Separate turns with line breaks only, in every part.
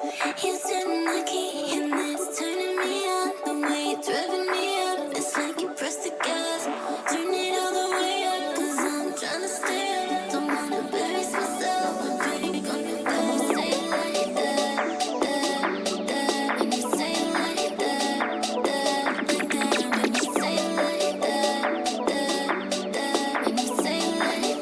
You turn the key and it's turning me on. The way you're driving me up, it's like you press the gas. Turn it all the way up, cause I'm trying to stay up. Don't wanna embarrass myself, but baby, gonna go say it like that, that. When you say it like that, like that. When you say it like that, that. When you say it like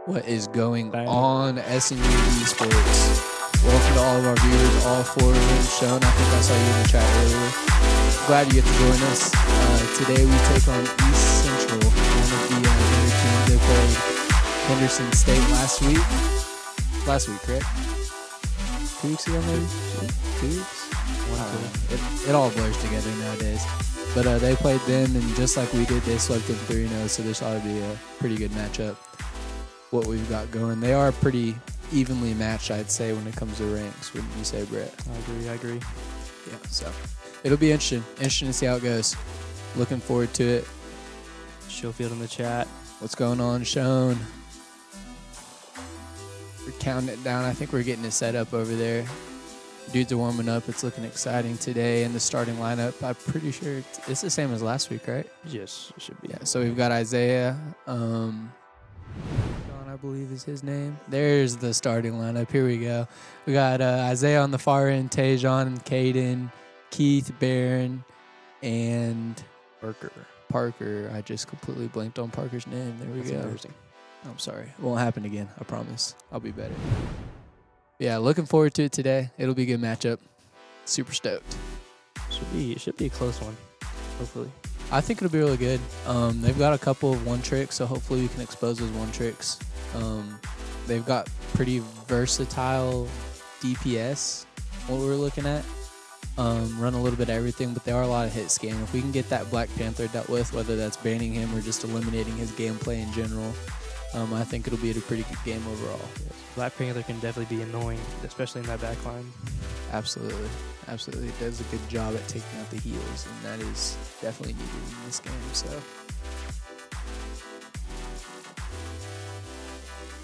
What is going
Bang.
on, SNU Esports? Welcome to all of our viewers, all 4 of them. Sean, I think I saw you in the chat earlier. Glad you get to join us. Today we take on East Central, one of the better teams. They played Henderson State last week. Last week, correct? 2 weeks ago, maybe? 2 weeks? It all blurs together nowadays. But they played them, and just like we did, they swept them 3-0, so this ought to be a pretty good matchup. What we've got going. They are pretty evenly matched, I'd say, when it comes to ranks, wouldn't you say, Brett?
I agree.
Yeah, so it'll be interesting to see how it goes. Looking forward to it.
Schofield in the chat.
What's going on, Sean? We're counting it down. I think we're getting it set up over there. Dudes are warming up. It's looking exciting today. And the starting lineup, I'm pretty sure it's the same as last week, right?
Yes, it should be.
Yeah, so we've got Isaiah. I believe is his name. There's the starting lineup. Here we go. We got Isaiah on the far end, Tajon, Caden, Keith, Barron, and Parker. I just completely blanked on Parker's name. There we go. I'm sorry. It won't happen again. I promise. I'll be better. Yeah, looking forward to it today. It'll be a good matchup. Super stoked.
Should be a close one, hopefully.
I think it'll be really good. They've got a couple of one tricks, so hopefully we can expose those one tricks. They've got pretty versatile DPS, what we're looking at. Run a little bit of everything, but they are a lot of hit scan. If we can get that Black Panther dealt with, whether that's banning him or just eliminating his gameplay in general, I think it'll be a pretty good game overall.
Yes. Black Panther can definitely be annoying, especially in that back line.
Absolutely. It does a good job at taking out the heals, and that is definitely needed in this game. So,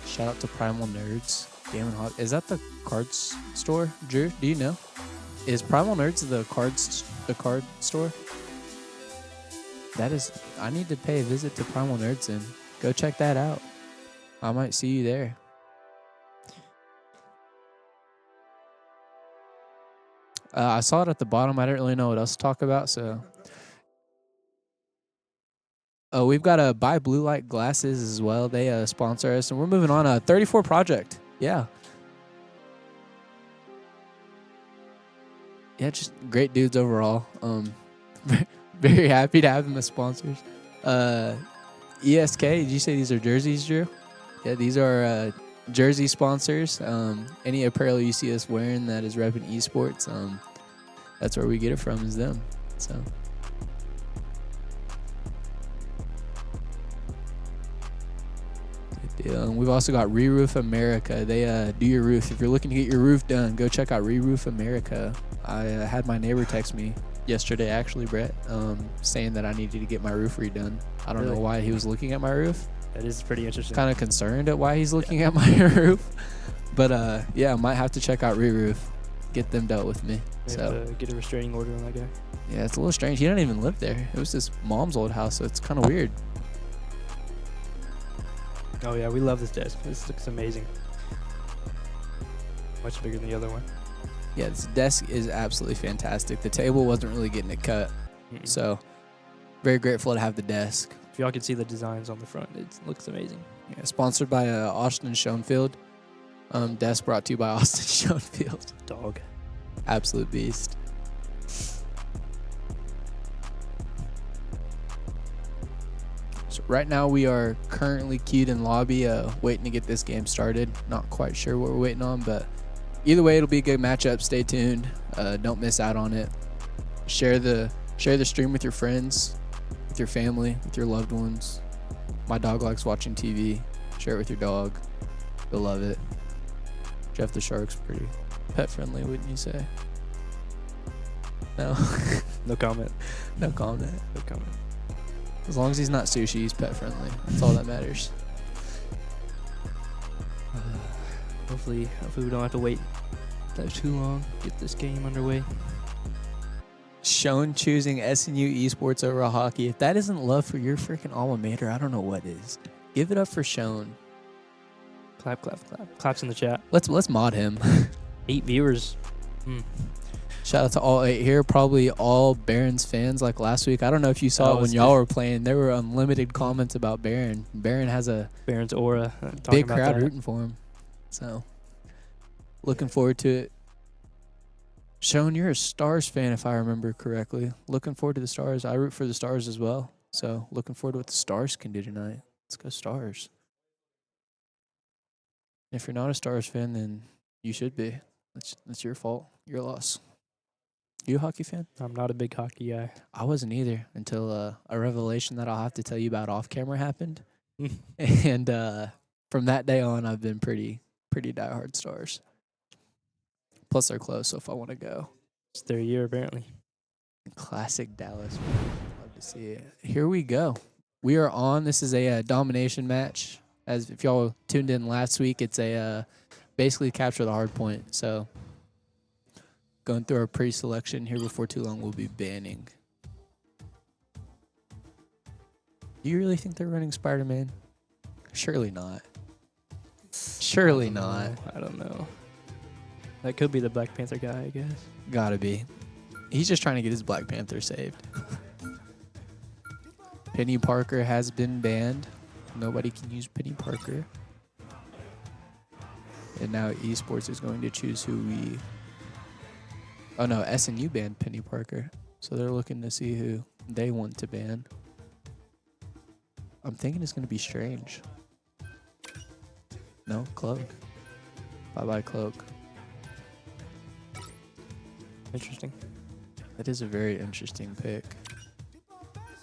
shout out to Primal Nerds. Is that the cards store, Drew? Do you know? Is Primal Nerds the card store? That is. I need to pay a visit to Primal Nerds and go check that out. I might see you there. I saw it at the bottom. I didn't really know what else to talk about, so. Oh, we've got to buy blue light glasses as well. They sponsor us, and we're moving on. 34 Project. Yeah. Yeah, just great dudes overall. Very happy to have them as sponsors. ESK, did you say these are jerseys, Drew? Yeah, these are jersey sponsors. Any apparel you see us wearing that is repping esports, that's where we get it from, is them. So good deal. And we've also got Re-Roof America. They do your roof. If you're looking to get your roof done, go check out Re-Roof America. I had my neighbor text me yesterday, actually, Brett, saying that I needed to get my roof redone. I don't know why he was looking at my roof.
That is pretty interesting.
Kind of concerned at why he's looking at my roof. But, yeah, I might have to check out Re-Roof. Get them dealt with me.
So get a restraining order on that guy.
Yeah, it's a little strange. He didn't even live there. It was his mom's old house, so it's kind of weird.
Oh, yeah, we love this desk. This looks amazing. Much bigger than the other one.
Yeah, this desk is absolutely fantastic. The table wasn't really getting it cut. So, very grateful to have the desk.
If y'all can see the designs on the front, it looks amazing.
Yeah, sponsored by Austin Schoenfield. Desk brought to you by Austin Schoenfield.
Dog.
Absolute beast. So right now we are currently queued in lobby, waiting to get this game started. Not quite sure what we're waiting on, but either way, it'll be a good matchup. Stay tuned. Don't miss out on it. Share the stream with your friends, with your family, with your loved ones. My dog likes watching TV. Share it with your dog. You'll love it. Jeff the Shark's pretty pet friendly, wouldn't you say? No.
No comment.
No comment.
No comment.
As long as he's not sushi, he's pet friendly. That's all that matters.
Hopefully we don't have to wait too long. Get this game underway.
Sean choosing SNU esports over hockey. If that isn't love for your freaking alma mater, I don't know what is. Give it up for Sean.
Clap, clap, clap. Claps in the chat.
Let's mod him.
8 viewers.
Shout out to all 8 here. Probably all Barons fans like last week. I don't know if you saw it when
was
y'all
good.
were playing. There were unlimited comments about Baron. Baron has a
Baron's aura.
big crowd rooting for him. So, looking forward to it. Sean, you're a Stars fan, if I remember correctly. Looking forward to the Stars. I root for the Stars as well. So, looking forward to what the Stars can do tonight. Let's go Stars. If you're not a Stars fan, then you should be. That's your fault. Your loss. You a hockey fan?
I'm not a big hockey guy.
I wasn't either until a revelation that I'll have to tell you about off camera happened. And from that day on, I've been pretty diehard Stars. Plus, they're close, so if I want to go.
It's their year, apparently.
Classic Dallas. Love to see it. Here we go. We are on. This is a domination match. As if y'all tuned in last week, it's a basically capture the hard point. So going through our pre-selection here before too long, we'll be banning. Do you really think they're running Spider-Man? Surely not. Surely not.
I don't know. That could be the Black Panther guy, I guess.
Gotta be. He's just trying to get his Black Panther saved. Penny Parker has been banned. Nobody can use Penny Parker. And now esports is going to choose who we... Oh no, SNU banned Penny Parker. So they're looking to see who they want to ban. I'm thinking it's going to be Strange. No, Cloak. Bye-bye, Cloak.
Interesting.
That is a very interesting pick.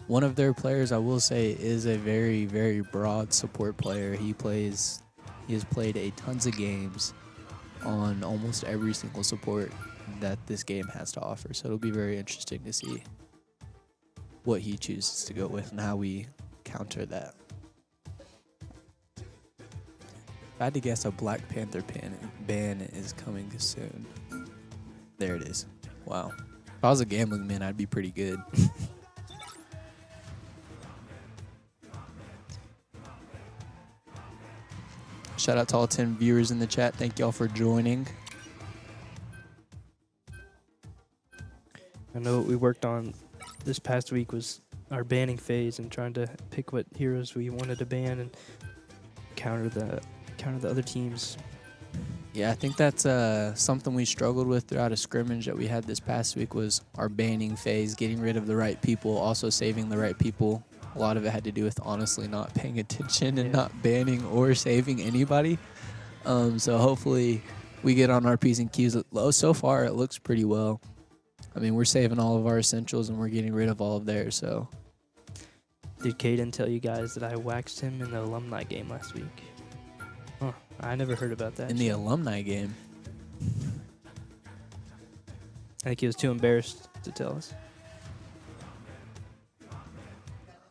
One of their players, I will say, is a very, very broad support player. He has played a tons of games on almost every single support that this game has to offer. So it'll be very interesting to see what he chooses to go with and how we counter that. If I had to guess, a Black Panther ban is coming soon. There it is. Wow. If I was a gambling man, I'd be pretty good. Shout out to all 10 viewers in the chat. Thank y'all for joining.
I know what we worked on this past week was our banning phase and trying to pick what heroes we wanted to ban and counter the other teams.
Yeah, I think that's something we struggled with throughout a scrimmage that we had this past week was our banning phase, getting rid of the right people, also saving the right people. A lot of it had to do with honestly not paying attention and not banning or saving anybody. So hopefully we get on our P's and Q's. So far, it looks pretty well. I mean, we're saving all of our essentials and we're getting rid of all of theirs. So,
did Caden tell you guys that I waxed him in the alumni game last week? Huh, I never heard about that.
In the alumni game?
I think he was too embarrassed to tell us.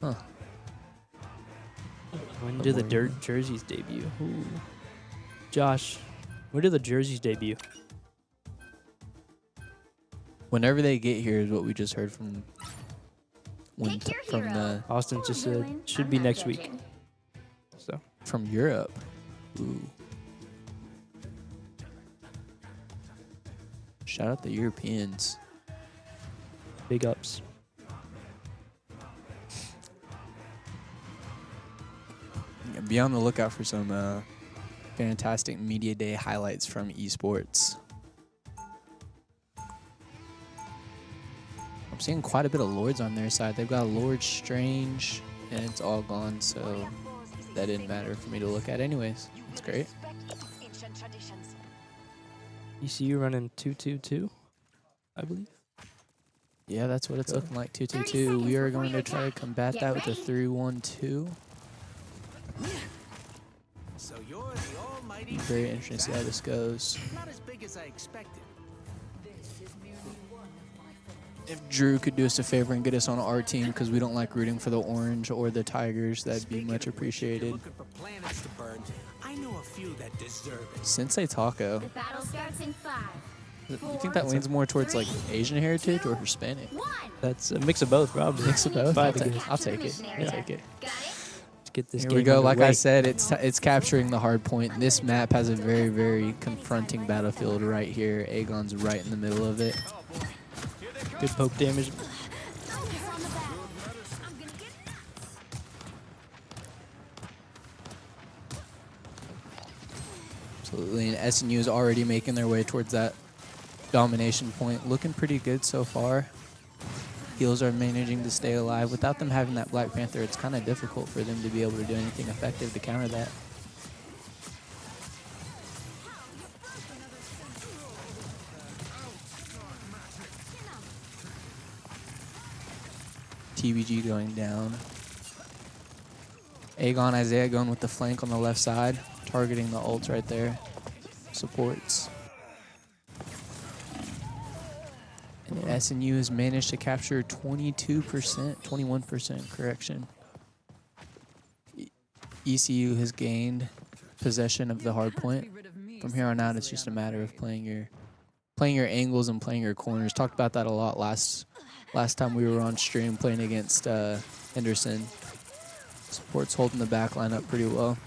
Huh.
When did the dirt jerseys debut? Ooh. Josh, when did the jerseys debut?
Whenever they get here is what we just heard from the
Austin just said should be next week. So
from Europe. Ooh. Shout out the Europeans.
Big ups.
Be on the lookout for some fantastic media day highlights from esports. I'm seeing quite a bit of Lords on their side. They've got Lord Strange, and it's all gone, so that didn't matter for me to look at anyways. It's great.
ECU running 2-2-2, I believe.
Yeah, that's what it's looking like, 2-2-2. We are going to try to combat that with a 3-1-2.
So you're the almighty.
Very interesting to see how this goes.
Not as big as I expected.
If Drew could do us a favor and get us on our team because we don't like rooting for the Orange or the Tigers, that'd be much appreciated.
Looking for planets to burn. I know a few that deserve it.
Sensei Taco.
The battle starts in 5.
You think that leans more towards like Asian heritage or Hispanic?
That's a mix of both, probably.
Mix of both.
By
I'll
the
take
good.
it. I'll take it.
Got it?
to get this
Here
game
we go. Like I
underway.
said, it's capturing the hard point. This map has a very, very confronting battlefield right here. Aegon's right in the middle of it.
Good poke damage.
Absolutely, and SNU is already making their way towards that domination point. Looking pretty good so far. Heels are managing to stay alive. Without them having that Black Panther, it's kind of difficult for them to be able to do anything effective to counter that. TBG going down. Aegon, Isaiah going with the flank on the left side, targeting the ults right there. Supports. And SNU has managed to capture 22%, 21% correction. ECU has gained possession of the hard point. From here on out, it's just a matter of playing your angles and playing your corners. Talked about that a lot last time we were on stream playing against Henderson. Support's holding the back line up pretty well.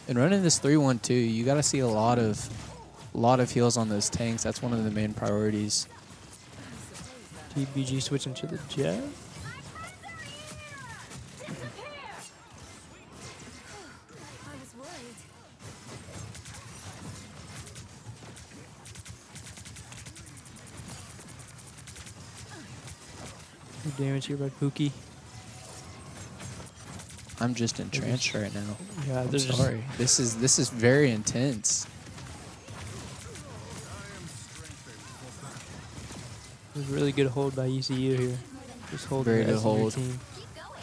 And running this 3-1-2, you got to see a lot of heals on those tanks. That's one of the main priorities.
TBG switching to the jet. Good damage here by Pookie.
I'm just entrenched right now.
Yeah,
I'm
there's just
sorry. This is very intense.
a really good hold by ECU here. Just holding
Very
the
good
SMU
hold.
team.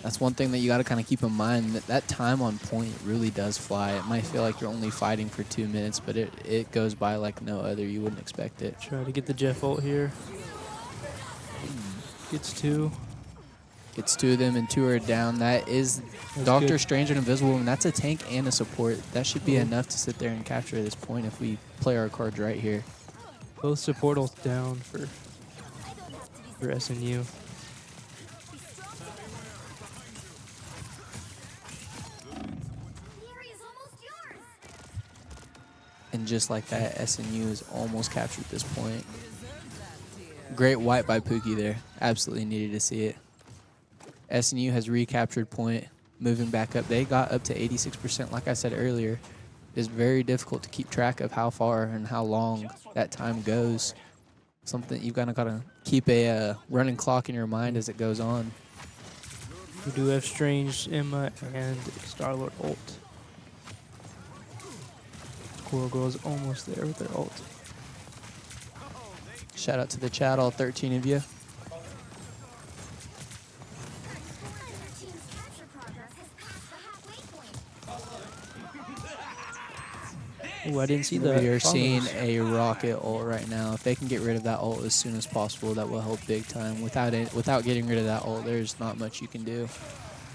That's one thing that you got to kind of keep in mind, that time on point really does fly. It might feel like you're only fighting for 2 minutes, but it goes by like no other. You wouldn't expect it.
Try to get the Jeff ult here. Gets two.
Gets 2 of them and 2 are down. That is
That's
Doctor
good.
Strange and Invisible Woman. That's a tank and a support. That should be
Mhm.
enough to sit there and capture this point if we play our cards right here.
Both support ults down for SNU.
And just like that, SNU has almost captured this point. Great wipe by Pookie there. Absolutely needed to see it. SNU has recaptured point, moving back up. They got up to 86%. Like I said earlier, it's very difficult to keep track of how far and how long that time goes. Something you've got to keep a running clock in your mind as it goes on.
We do have Strange, Emma, and Star-Lord ult. Coral Girl is almost there with their ult.
Shout out to the chat, all 13 of you.
Oh, I didn't see the
We are seeing
follows.
a rocket ult right now. If they can get rid of that ult as soon as possible, that will help big time. Without getting rid of that ult, there's not much you can do.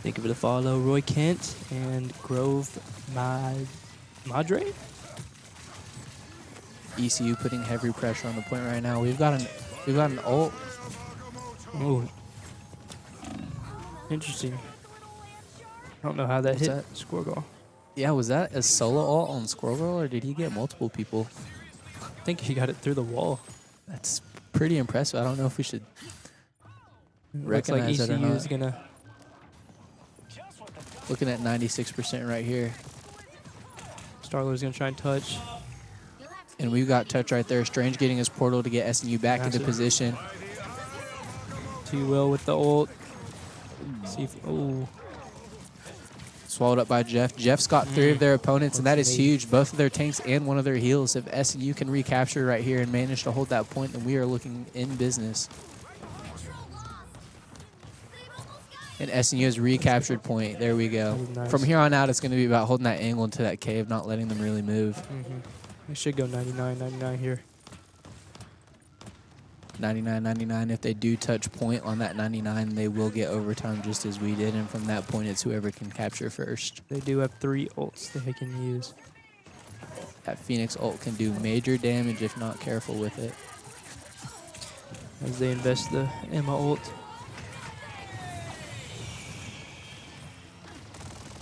Think of it a follow. Roy Kent and Grove Madre.
ECU putting heavy pressure on the point right now. We've got an ult.
Oh, interesting. I don't know how that
What's
hit
that?
Score Girl.
Yeah, was that a solo ult on Squirrel Girl, or did he get multiple people?
I think he got it through the wall.
That's pretty impressive. I don't know if we should
Looks like
recognize it or
ECU
not.
is gonna.
Looking at 96% right here.
Star-Lord's gonna try and touch.
And we've got touch right there. Strange getting his portal to get SNU back into
Massive.
position.
Too well with the ult. See if
Swallowed up by Jeff. Jeff's got 3 of their opponents, and that is huge. Both of their tanks and one of their heals. If SNU can recapture right here and manage to hold that point, then we are looking in business. And SNU has recaptured point. There we go.
That was nice.
From here on out, it's going to be about holding that angle into that cave, not letting them really move.
We should go 99 here.
99-99. If they do touch point on that 99, they will get overtime just as we did. And from that point, it's whoever can capture first.
They do have 3 ults that they can use.
That Phoenix ult can do major damage if not careful with it.
As they invest the Emma ult.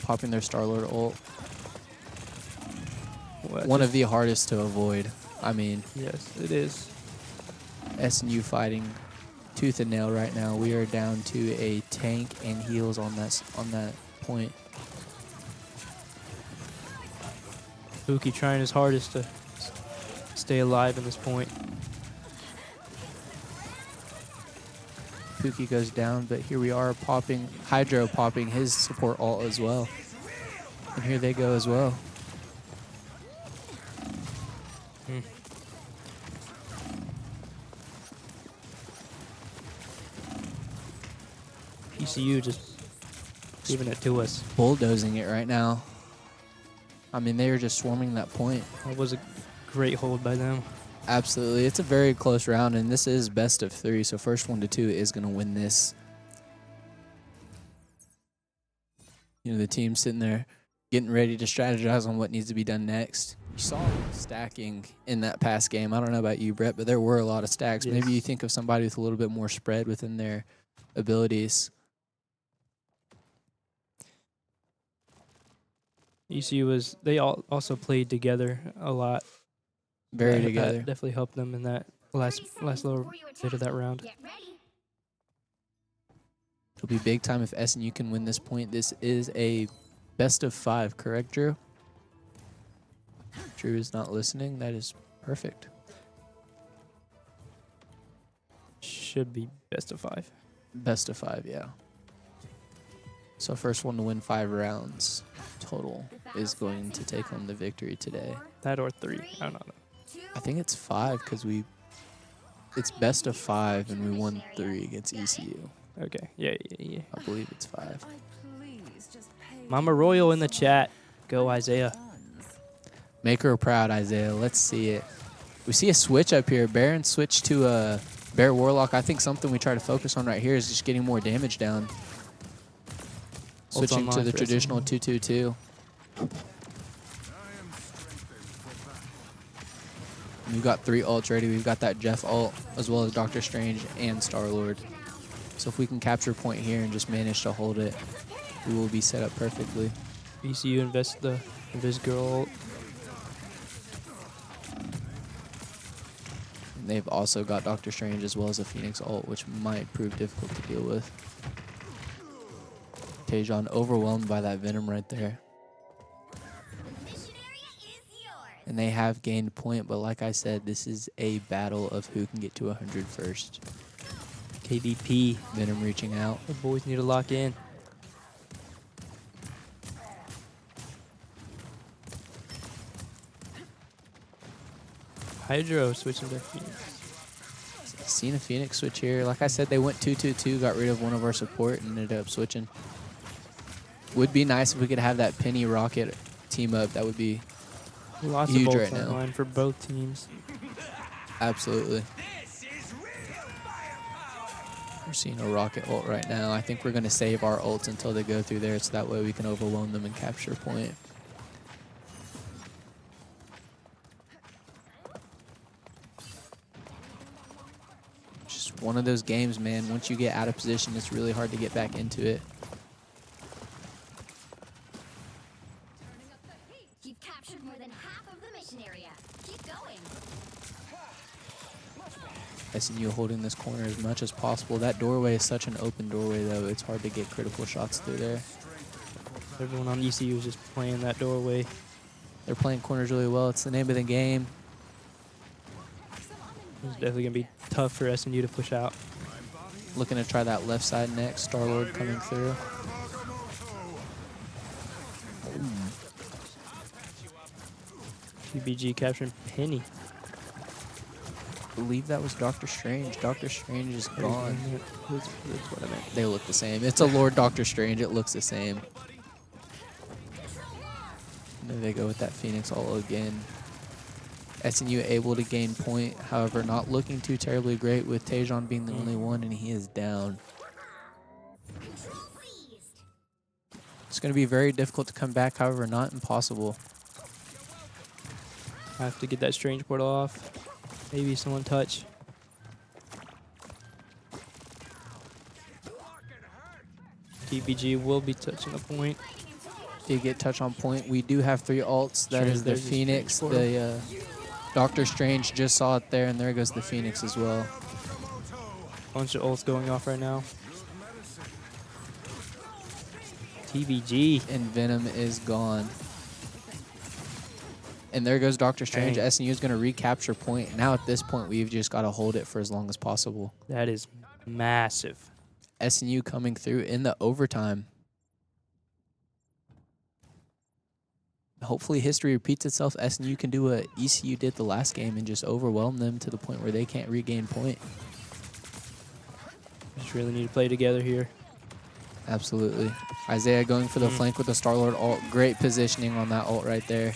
popping their Star-Lord ult.
Well,
One of the hardest to avoid. I mean,
yes, it is.
SNU fighting tooth and nail right now. We are down to a tank and heals on that point.
Pookie trying his hardest to stay alive in this point.
Pookie goes down, but here we are popping, Hydro popping his support ult as well. And here they go as well.
ECU just giving it to us.
Bulldozing it right now. I mean, they are just swarming that point.
That was a great hold by them.
Absolutely. It's a very close round, and this is best of 3, so first 1 to 2 is going to win this. You know, the team sitting there getting ready to strategize on what needs to be done next. You saw stacking in that past game. I don't know about you, Brett, but there were a lot of stacks.
Yes.
Maybe you think of somebody with a little bit more spread within their abilities.
ECU was, they all also played together a lot.
Very
That
together.
definitely helped them in that last little bit of that round.
It'll be big time if SNU can win this point. This is a best of 5, correct, Drew? Drew is not listening. That is perfect.
Should be best of 5.
Best of 5, yeah. So first 1 to win 5 rounds total is going to take home the victory today.
That or 3. I don't know.
I think it's 5 because it's best of 5 and we won 3 against ECU.
Okay. Yeah.
I believe it's 5.
Mama Royal in the chat. Go Isaiah.
Make her proud, Isaiah. Let's see it. We see a switch up here. Baron switched to a Bear Warlock. I think something we try to focus on right here is just getting more damage down. Switching to
online
the
for
traditional
SNU.
2-2-2. We've got 3 ults ready. We've got that Jeff ult, as well as Doctor Strange and Star-Lord. So if we can capture point here and just manage to hold it, we will be set up perfectly.
ECU invest the Invis Girl.
And they've also got Doctor Strange as well as a Phoenix ult, which might prove difficult to deal with. Taejon overwhelmed by that Venom right there. And they have gained point, but like I said, this is a battle of who can get to 100 first.
KBP.
Venom reaching out.
The boys need to lock in. Hydro switching to Phoenix.
Seen a Phoenix switch here. Like I said, they went 2-2-2, got rid of one of our support, and ended up switching. Would be nice if we could have that Penny Rocket team up. That would be
Lots
huge
of
right
bolts
now.
online for both teams.
Absolutely. We're seeing a Rocket ult right now. I think we're going to save our ults until they go through there, so that way we can overwhelm them and capture point. Just one of those games, man. Once you get out of position, it's really hard to get back into it.
You've captured more than half of the mission area. Keep going.
SNU holding this corner as much as possible. That doorway is such an open doorway, though. It's hard to get critical shots through there.
Everyone on ECU is just playing that doorway.
They're playing corners really well. It's the name of the game.
It's definitely going to be tough for SNU to push out.
Looking to try that left side next. Star-Lord coming through.
PBG capturing Penny.
I believe that was Doctor Strange. Doctor Strange is gone.
That's what I meant.
They look the same. It's a Lord Doctor Strange. It looks the same. And there they go with that Phoenix ult again. SNU able to gain point, however, not looking too terribly great with Taejon being the only one, and he is down. It's going to be very difficult to come back, however, not impossible.
I have to get that strange portal off. Maybe someone touch. TBG will be touching a point.
did get touch on point. We do have 3 ults. That
Strange,
is the
there's a
Phoenix.
Strange
The Doctor Strange just saw it there, and there goes the Phoenix as well.
Bunch of ults going off right now. TVG.
And Venom is gone. And there goes Doctor Strange.
Dang.
SNU is going to recapture point. Now at this point, we've just got to hold it for as long as possible.
That is massive.
SNU coming through in the overtime. Hopefully history repeats itself. SNU can do what ECU did the last game and just overwhelm them to the point where they can't regain point.
Just really need to play together here.
Absolutely. Isaiah going for the flank with the Star-Lord ult. Great positioning on that ult right there.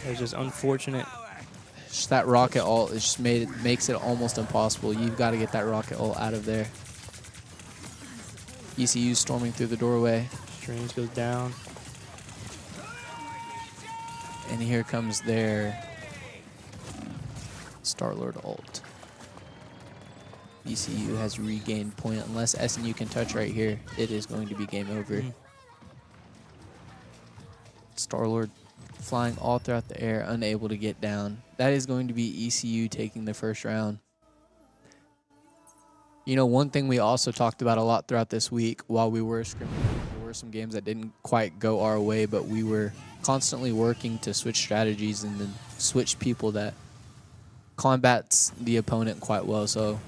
It was just unfortunate.
Just that rocket ult is just makes it almost impossible. You've got to get that rocket ult out of there. ECU storming through the doorway.
Strange goes down.
And here comes their Star-Lord ult. ECU has regained point. Unless SNU can touch right here, it is going to be game over. Star-Lord flying all throughout the air, unable to get down. That is going to be ECU taking the first round. You know, one thing we also talked about a lot throughout this week while we were scrimming, there were some games that didn't quite go our way, but we were constantly working to switch strategies and then switch people that combats the opponent quite well. So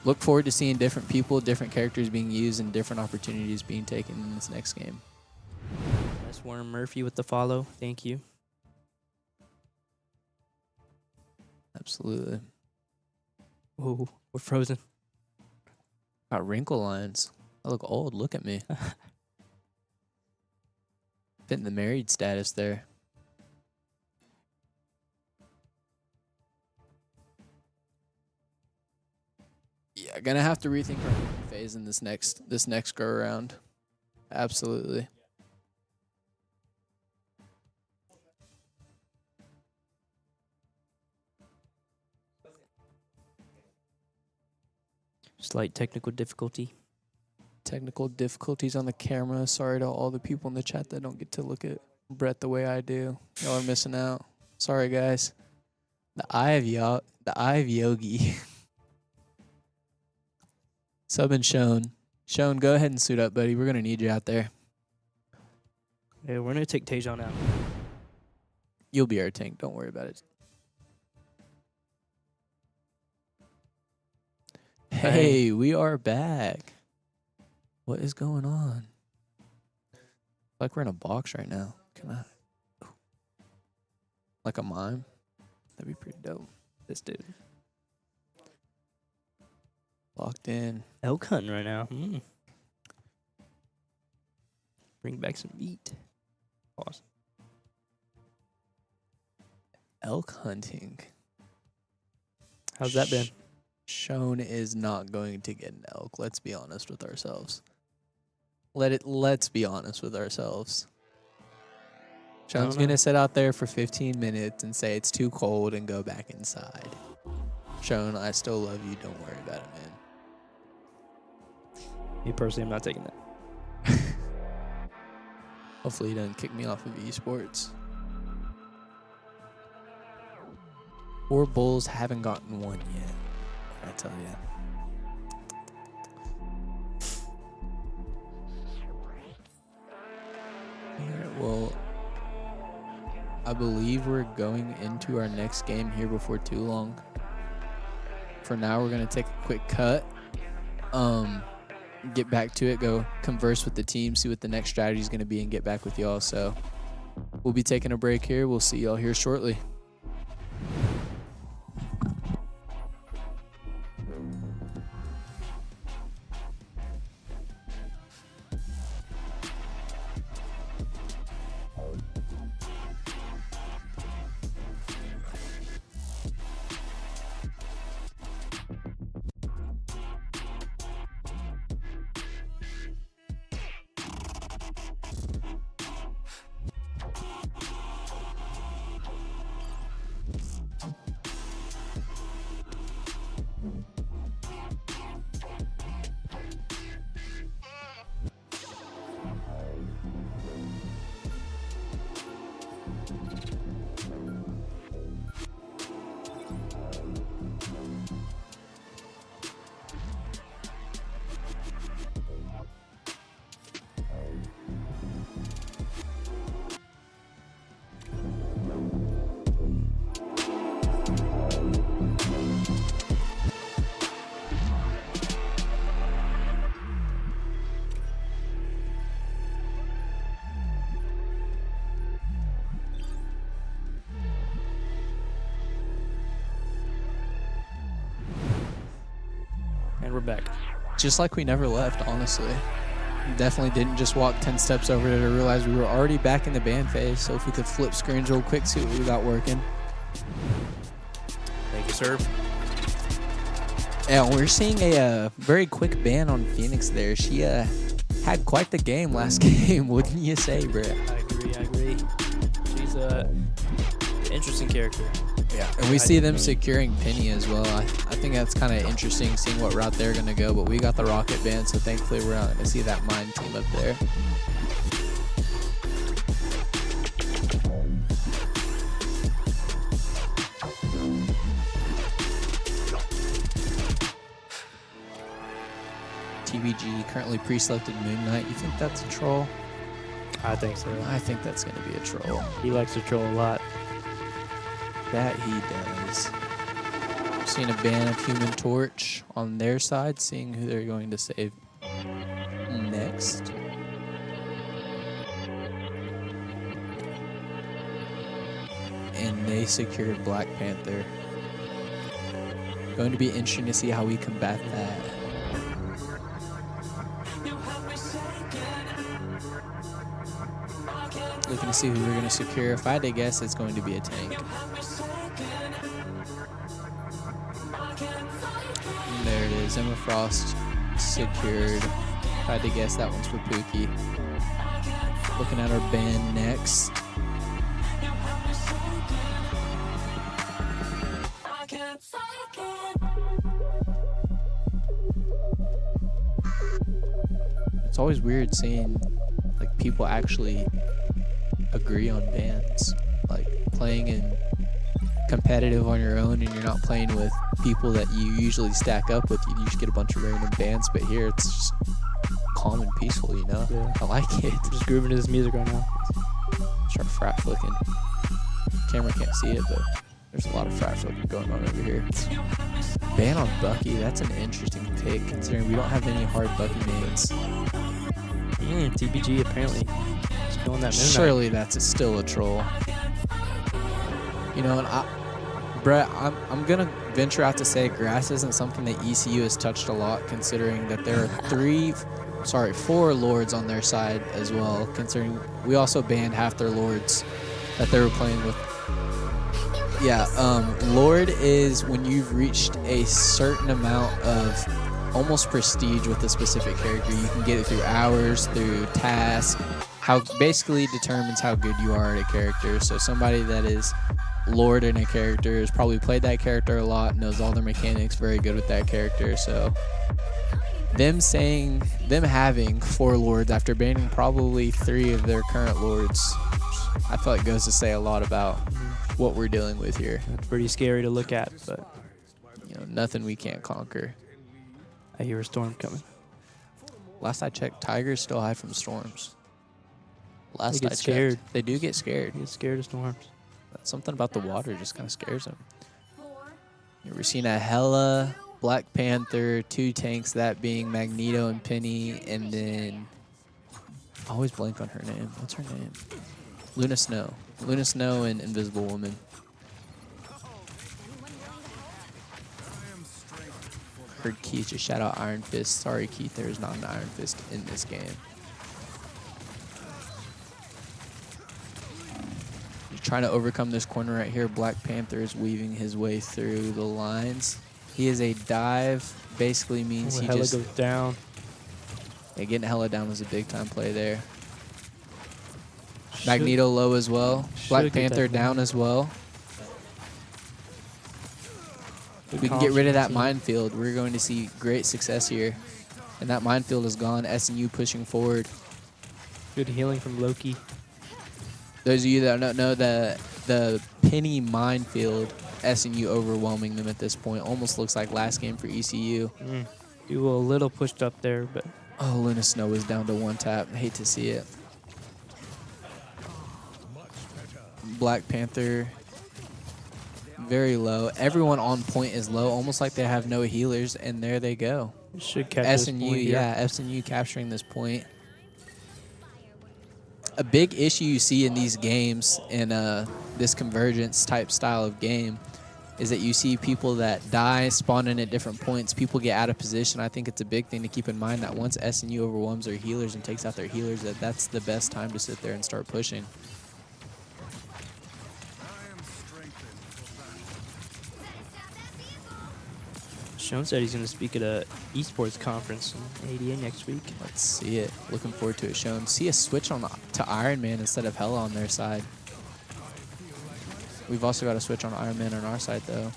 look forward to seeing different people, different characters being used, and different opportunities being taken in this next game.
That's Warren Murphy with the follow. Thank you.
Absolutely.
Oh, we're frozen.
Got wrinkle lines. I look old. Look at me. Fitting the married status there. Yeah, gonna have to rethink our phase in this next go around. Absolutely.
Slight technical difficulty.
Technical difficulties on the camera. Sorry to all the people in the chat that don't get to look at Brett the way I do. Y'all are missing out. Sorry, guys. The eye of Yogi. Sub and Shone. Shone, go ahead and suit up, buddy. We're going to need you out there.
Yeah, we're going to take Tajon out.
You'll be our tank. Don't worry about it. Hey, we are back. What is going on? Like we're in a box right now. Can I? Like a mime? That'd be pretty dope.
This dude.
Locked in.
Elk hunting right now. Bring back some meat. Awesome.
Elk hunting.
How's that been?
Shone is not going to get an elk. Let's be honest with ourselves. Let's be honest with ourselves. Shone's going to sit out there for 15 minutes and say it's too cold and go back inside. Shone, I still love you. Don't worry about it, man.
Me personally, I'm not taking that.
Hopefully he doesn't kick me off of esports. 4 bulls haven't gotten one yet. I tell you. Alright, well, I believe we're going into our next game here before too long. For now, we're going to take a quick cut. Get back to it, go converse with the team, see what the next strategy is going to be, and get back with y'all. So we'll be taking a break here. We'll see y'all here shortly.
we're back.
Just like we never left, honestly. Definitely didn't just walk 10 steps over there to realize we were already back in the band phase. So if we could flip screens real quick, see what we got working.
Thank you, sir.
Yeah, we're seeing a very quick ban on Phoenix there. She had quite the game last game, wouldn't you say, Brett?
I agree. She's an interesting character.
Yeah, and we see them securing Penny as well. I think that's kind of interesting seeing what route they're going to go, but we got the Rocket Band, so thankfully we're not going to see that mine team up there. TBG currently pre-selected Moon Knight. You think that's a troll?
I think so.
I think that's going to be a troll.
He likes to troll a lot.
That he does. Seeing a ban of Human Torch on their side, seeing who they're going to save next. And they secured Black Panther. Going to be interesting to see how we combat that. Looking to see who we're going to secure. If I had to guess, it's going to be a tank. And there it is. Emma Frost secured. If I had to guess, that one's for Pookie. Looking at our band next. It's always weird seeing like people actually agree on bands, like playing in competitive on your own and you're not playing with people that you usually stack up with. You just get a bunch of random bands, but here it's just calm and peaceful, you know?
Yeah.
I like it.
I'm just grooving to this music right now.
Start frat flicking. Camera can't see it, but there's a lot of frat flicking going on over here. Ban on Bucky, that's an interesting pick considering we don't have any hard Bucky mains.
TBG apparently is going that midnight.
Surely that's still a troll. You know, and Brett, I'm gonna venture out to say grass isn't something that ECU has touched a lot, considering that there are 4 lords on their side as well. Considering we also banned half their lords that they were playing with. Yeah, lord is when you've reached a certain amount of almost prestige with a specific character. You can get it through hours, through tasks, how basically determines how good you are at a character. So somebody that is lord in a character has probably played that character a lot, knows all their mechanics, very good with that character. So them having 4 lords after banning probably 3 of their current lords, I feel like goes to say a lot about what we're dealing with here.
That's pretty scary to look at, but
you know, nothing we can't conquer.
I hear a storm coming.
Last I checked, Tigers still hide from storms. Last
They get
I checked,
scared.
they do get scared.
He gets scared of storms.
Something about the water just kind of scares them. We're seeing a Hela, Black Panther, 2 tanks, that being Magneto and Penny, and then I always blank on her name. What's her name? Luna Snow. Luna Snow and Invisible Woman. Heard Keith just shout out Iron Fist. Sorry, Keith, there is not an Iron Fist in this game. You're trying to overcome this corner right here. Black Panther is weaving his way through the lines. He is a dive. Basically means he
Hela
just
goes down.
Yeah, getting Hela down was a big time play there. Magneto low as well. Black Panther down as well. If we can get rid of that minefield, we're going to see great success here. And that minefield is gone. SNU pushing forward.
Good healing from Loki.
Those of you that don't know, the Penny minefield, SNU overwhelming them at this point. Almost looks like last game for ECU.
You were a little pushed up there, but
Oh, Luna Snow is down to 1 tap. I hate to see it. Black Panther very low. Everyone on point is low, almost like they have no healers, and there they go.
should catch
SNU, yeah, SNU capturing this point. A big issue you see in these games, in this convergence type style of game, is that you see people that die, spawn in at different points. People get out of position. I think it's a big thing to keep in mind that once SNU overwhelms their healers and takes out their healers, that's the best time to sit there and start pushing.
Sean said he's going to speak at a esports conference in ADA next week.
Let's see it. Looking forward to it shown. See a switch on to Iron Man instead of Hella on their side. We've also got a switch on Iron Man on our side, though.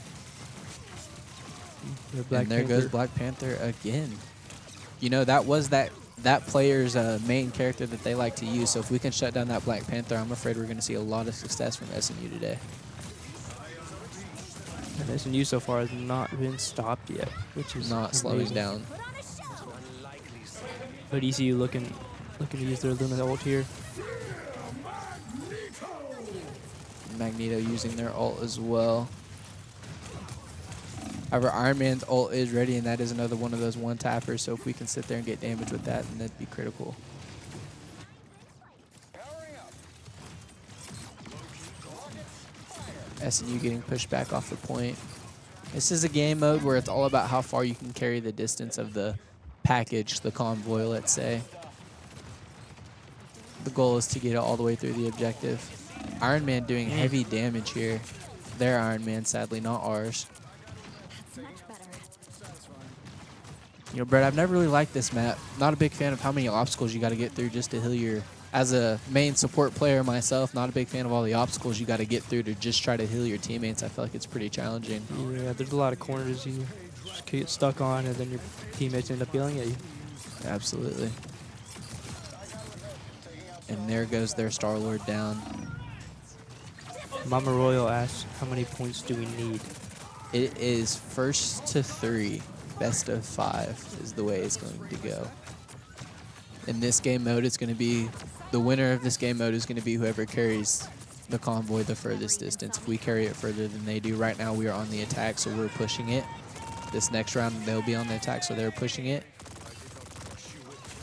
And there goes Black Panther again. You know, that was that player's main character that they like to use. So if we can shut down that Black Panther, I'm afraid we're going to see a lot of success from SNU today.
And SNU so far has not been stopped yet, which is
not slowing down.
But ECU looking to use their Luna ult here.
Magneto using their ult as well. However, Iron Man's ult is ready, and that is another one of those one-tappers, so if we can sit there and get damage with that, then that'd be critical. SNU getting pushed back off the point. This is a game mode where it's all about how far you can carry the distance of the package, the convoy, let's say. The goal is to get it all the way through the objective. Iron Man doing heavy damage here. Their Iron Man, sadly, not ours. You know, Brett, I've never really liked this map. Not a big fan of how many obstacles you got to get through just to heal your... As a main support player myself, not a big fan of all the obstacles you got to get through to just try to heal your teammates. I feel like it's pretty challenging.
Yeah, there's a lot of corners you just get stuck on, and then your teammates end up yelling at you.
Absolutely. And there goes their Star-Lord down.
Mama Royal asks, how many points do we need?
It is first to 3. Best of 5 is the way it's going to go. In this game mode, it's going to be the winner of this game mode is going to be whoever carries the convoy the furthest distance. If we carry it further than they do, right now we are on the attack, so we're pushing it. This next round, they'll be on the attack, so they're pushing it.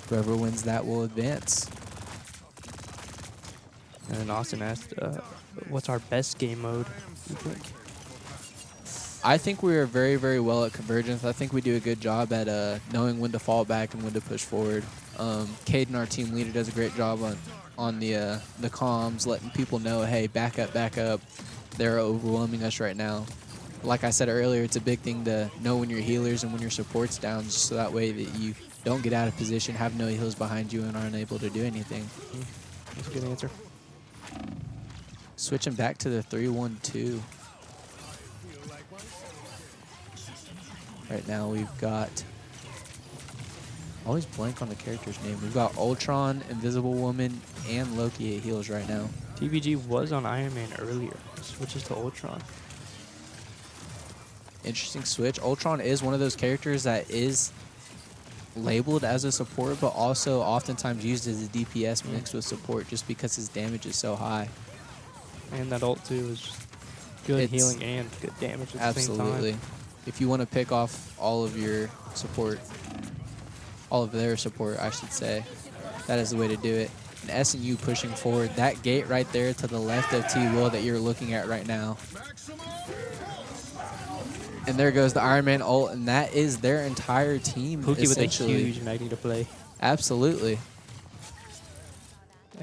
Whoever wins that will advance.
And then Austin asked, what's our best game mode, you think?
I think we are very, very well at convergence. I think we do a good job at knowing when to fall back and when to push forward. Caden, our team leader, does a great job on the comms, letting people know, hey, back up, back up. They're overwhelming us right now. Like I said earlier, it's a big thing to know when your healers and when your support's down, just so that way that you don't get out of position, have no heals behind you, and aren't able to do anything.
That's a good answer.
Switching back to the 3-1-2. Right now we've got, always blank on the character's name. We've got Ultron, Invisible Woman, and Loki at heals right now.
TBG was on Iron Man earlier. Switches to Ultron.
Interesting switch. Ultron is one of those characters that is labeled as a support, but also oftentimes used as a DPS mixed with support just because his damage is so high.
And that ult too is good healing and good damage at the same time.
Absolutely. If you want to pick off all of your support, all of their support, I should say, that is the way to do it. And SNU pushing forward. That gate right there to the left of T-Will that you're looking at right now. And there goes the Iron Man ult, and that is their entire team,
Pookie with a huge Magneto play.
Absolutely.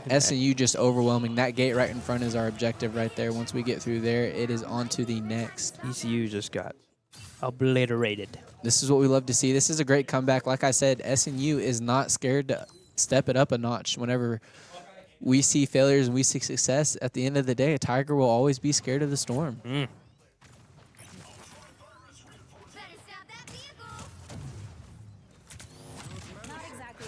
SNU just overwhelming. That gate right in front is our objective right there. Once we get through there, it is on to the next.
ECU just got obliterated.
This is what we love to see. This is a great comeback. Like I said, SNU is not scared to step it up a notch. Whenever we see failures and we see success, at the end of the day, a Tiger will always be scared of the storm.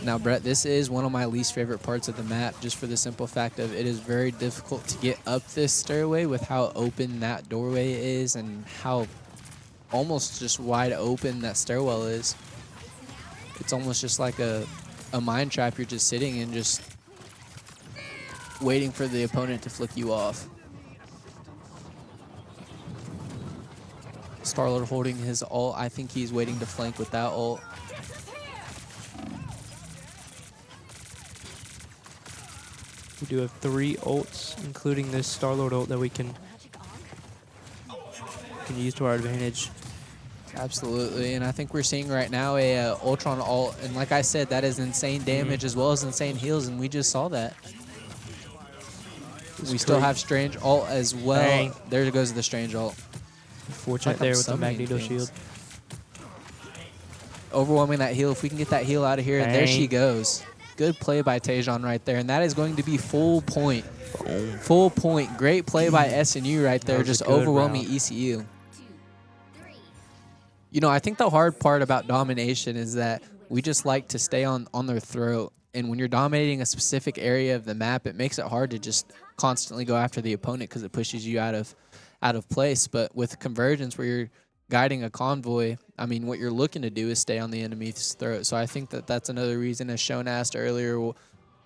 Now, Brett, this is one of my least favorite parts of the map, just for the simple fact of it is very difficult to get up this stairway with how open that doorway is and how almost just wide open that stairwell is. It's almost just like a mine trap. You're just sitting and just waiting for the opponent to flick you off. Star-Lord holding his ult. I think he's waiting to flank with that ult.
We do have 3 ults, including this Star-Lord ult that we can can use to our advantage.
Absolutely, and I think we're seeing right now a Ultron ult, and like I said, that is insane damage as well as insane heals, and we just saw that. We still have Strange ult as well.
Dang.
There goes the Strange ult.
Fortunate
I'm
there with the
summoning
Magneto
things.
shield.
Overwhelming that heal. If we can get that heal out of here, and there she
Dang.
goes. Good play by Tajon right there, and that is going to be full point. Full point. Great play by SNU right there,
was a
just
good
overwhelming
round.
ECU. You know, I think the hard part about domination is that we just like to stay on their throat. And when you're dominating a specific area of the map, it makes it hard to just constantly go after the opponent because it pushes you out of place. But with convergence, where you're guiding a convoy, I mean, what you're looking to do is stay on the enemy's throat. So I think that that's another reason, as Shone asked earlier,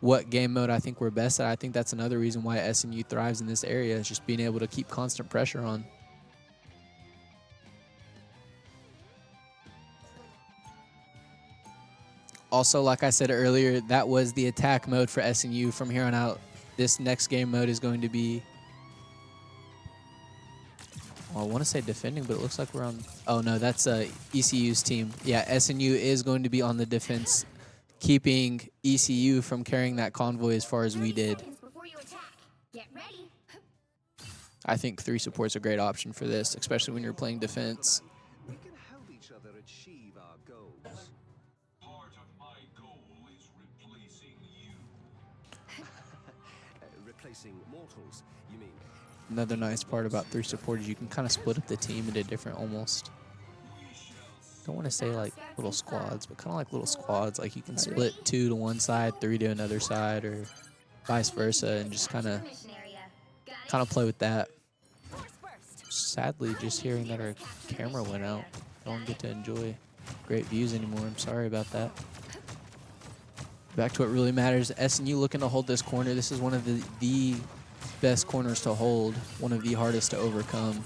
what game mode I think we're best at. I think that's another reason why SNU thrives in this area, is just being able to keep constant pressure on. Also, like I said earlier, that was the attack mode for SNU. From here on out, this next game mode is going to be, well, I want to say defending, but it looks like we're on, oh no, that's ECU's team. Yeah, SNU is going to be on the defense, keeping ECU from carrying that convoy as far as we did. I think 3 support's a great option for this, especially when you're playing defense.
We can help each other achieve our goals.
Part of my goal is replacing you.
Replacing mortals, you mean?
Another nice part about 3 support is you can kind of split up the team into different, almost, don't want to say like little squads, but kind of like little squads. Like you can split 2 to one side, 3 to another side, or vice versa, and just kind of play with that. Sadly, just hearing that our camera went out, I don't get to enjoy great views anymore. I'm sorry about that. Back to what really matters. SNU looking to hold this corner. This is one of the best corners to hold, one of the hardest to overcome.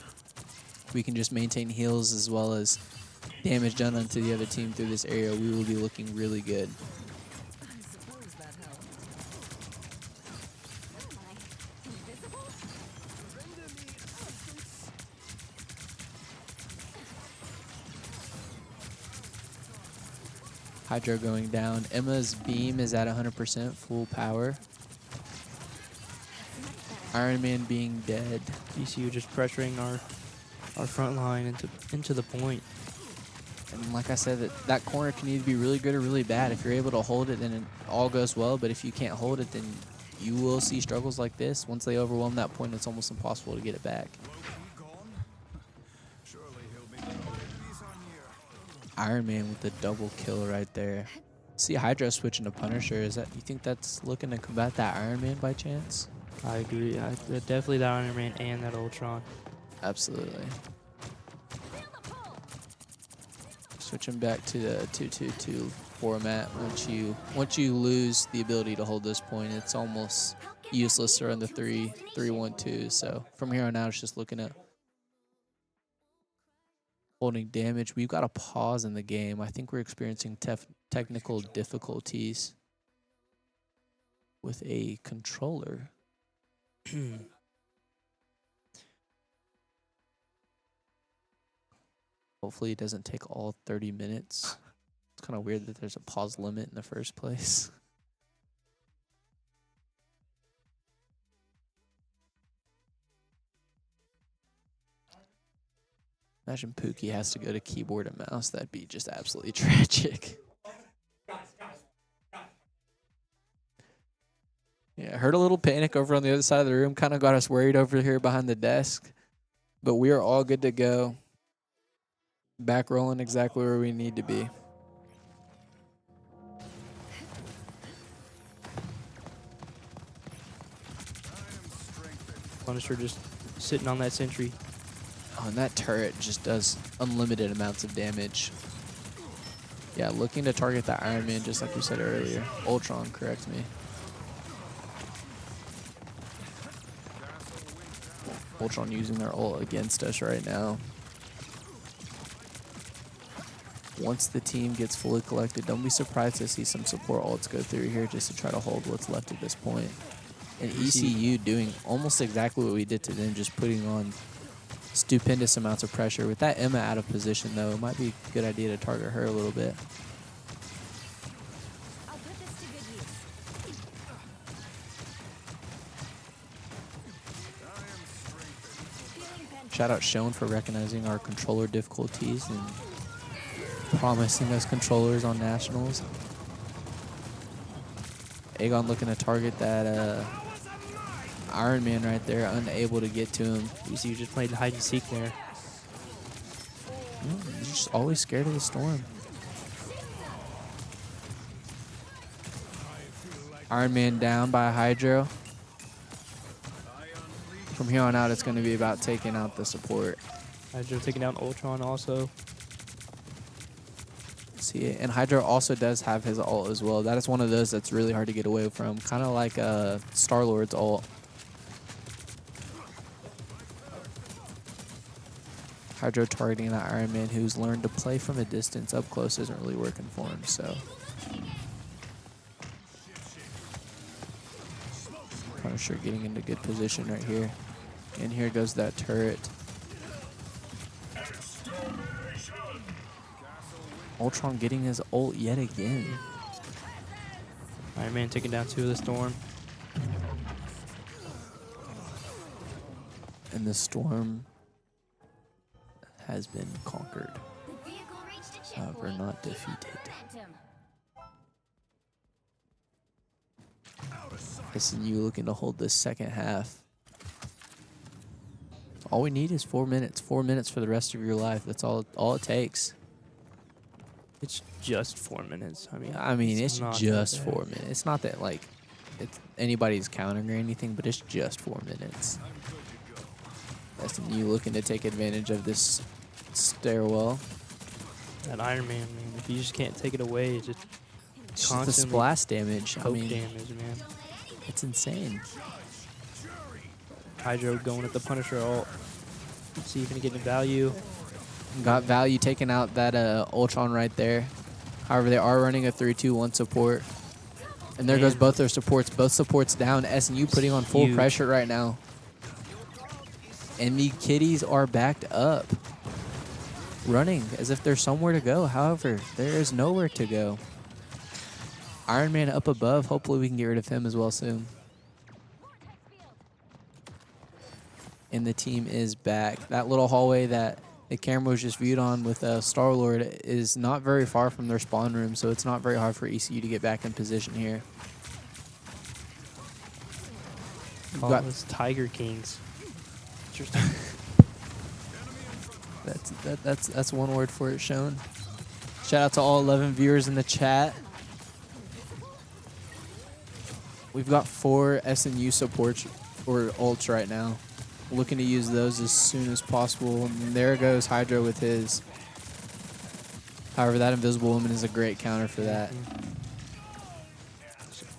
We can just maintain heals as well as damage done onto the other team through this area. We will be looking really good. Hydro going down. Emma's beam is at 100% full power. Iron Man being dead.
ECU just pressuring our front line into the point.
And like I said, that corner can either be really good or really bad. If you're able to hold it, then it all goes well. But if you can't hold it, then you will see struggles like this. Once they overwhelm that point, it's almost impossible to get it back. Iron Man with the double kill right there. See Hydra switching to Punisher. Is that, you think that's looking to combat that Iron Man by chance?
I agree. Definitely that Iron Man and that Ultron.
Absolutely. Switching back to the 2-2-2 format. Once you lose the ability to hold this point, it's almost useless to run the 3-1-2. So from here on out, it's just looking at holding damage. We've got a pause in the game. I think we're experiencing technical difficulties with a controller. Hopefully it doesn't take all 30 minutes. It's kind of weird that there's a pause limit in the first place. Imagine Pookie has to go to keyboard and mouse. That'd be just absolutely tragic. Yeah, heard a little panic over on the other side of the room. Kind of got us worried over here behind the desk. But we are all good to go. Back rolling exactly where we need to be.
Punisher just sitting on that sentry.
Oh, and that turret just does unlimited amounts of damage. Yeah, looking to target that Iron Man, just like you said earlier. Ultron, correct me. Ultron using their ult against us right now. Once the team gets fully collected, don't be surprised to see some support ults go through here just to try to hold what's left at this point. And ECU doing almost exactly what we did to them, just putting on stupendous amounts of pressure. With that Emma out of position, though, it might be a good idea to target her a little bit.
I'll put this to good use.
Shout out Shone for recognizing our controller difficulties and promising us controllers on nationals. Aegon looking to target that Iron Man right there, unable to get to him.
ECU just played hide and seek there.
He's just always scared of the storm. Iron Man down by Hydro. From here on out, it's going to be about taking out the support.
Hydro taking down Ultron also.
See it, and Hydro also does have his ult as well. That is one of those that's really hard to get away from, kind of like Star-Lord's ult. Hydro targeting that Iron Man, who's learned to play from a distance. Up close isn't really working for him, so. Punisher getting into good position right here. And here goes that turret. Ultron getting his ult yet again.
Iron Man taking down 2 of the Storm.
And the storm has been conquered.
The vehicle reached a
However,
checkpoint.
not defeated.
Phantom.
SNU looking to hold this second half. All we need is 4 minutes. 4 minutes for the rest of your life. That's all it takes.
It's just 4 minutes.
I mean, it's
not
just
that bad.
4 minutes. It's not that like it's anybody's counting or anything, but it's just 4 minutes. SNU looking to take advantage of this stairwell.
That Iron Man, man, if you just can't take it away, it's just
It's just the
constantly
splash damage. I
poke
mean,
damage, man.
it's insane.
Hydro going at the Punisher ult. Let's see if he can get any value.
Got value taking out that Ultron right there. However, they are running a 3-2-1 support. And there goes
Man.
both their supports. Both supports down. SNU putting on full
Huge.
pressure right now. And the kitties are backed up. Running as if there's somewhere to go. However, there is nowhere to go. Iron Man up above. Hopefully we can get rid of him as well soon. And the team is back. That little hallway that the camera was just viewed on with Star-Lord is not very far from their spawn room, so it's not very hard for ECU to get back in position here. We've
Call
got-
us Tiger Kings. Interesting.
That's one word for it, Sean. Shout out to all 11 viewers in the chat. We've got 4 SNU supports or ults right now. Looking to use those as soon as possible. And there goes Hydro with his. However, that Invisible Woman is a great counter for that.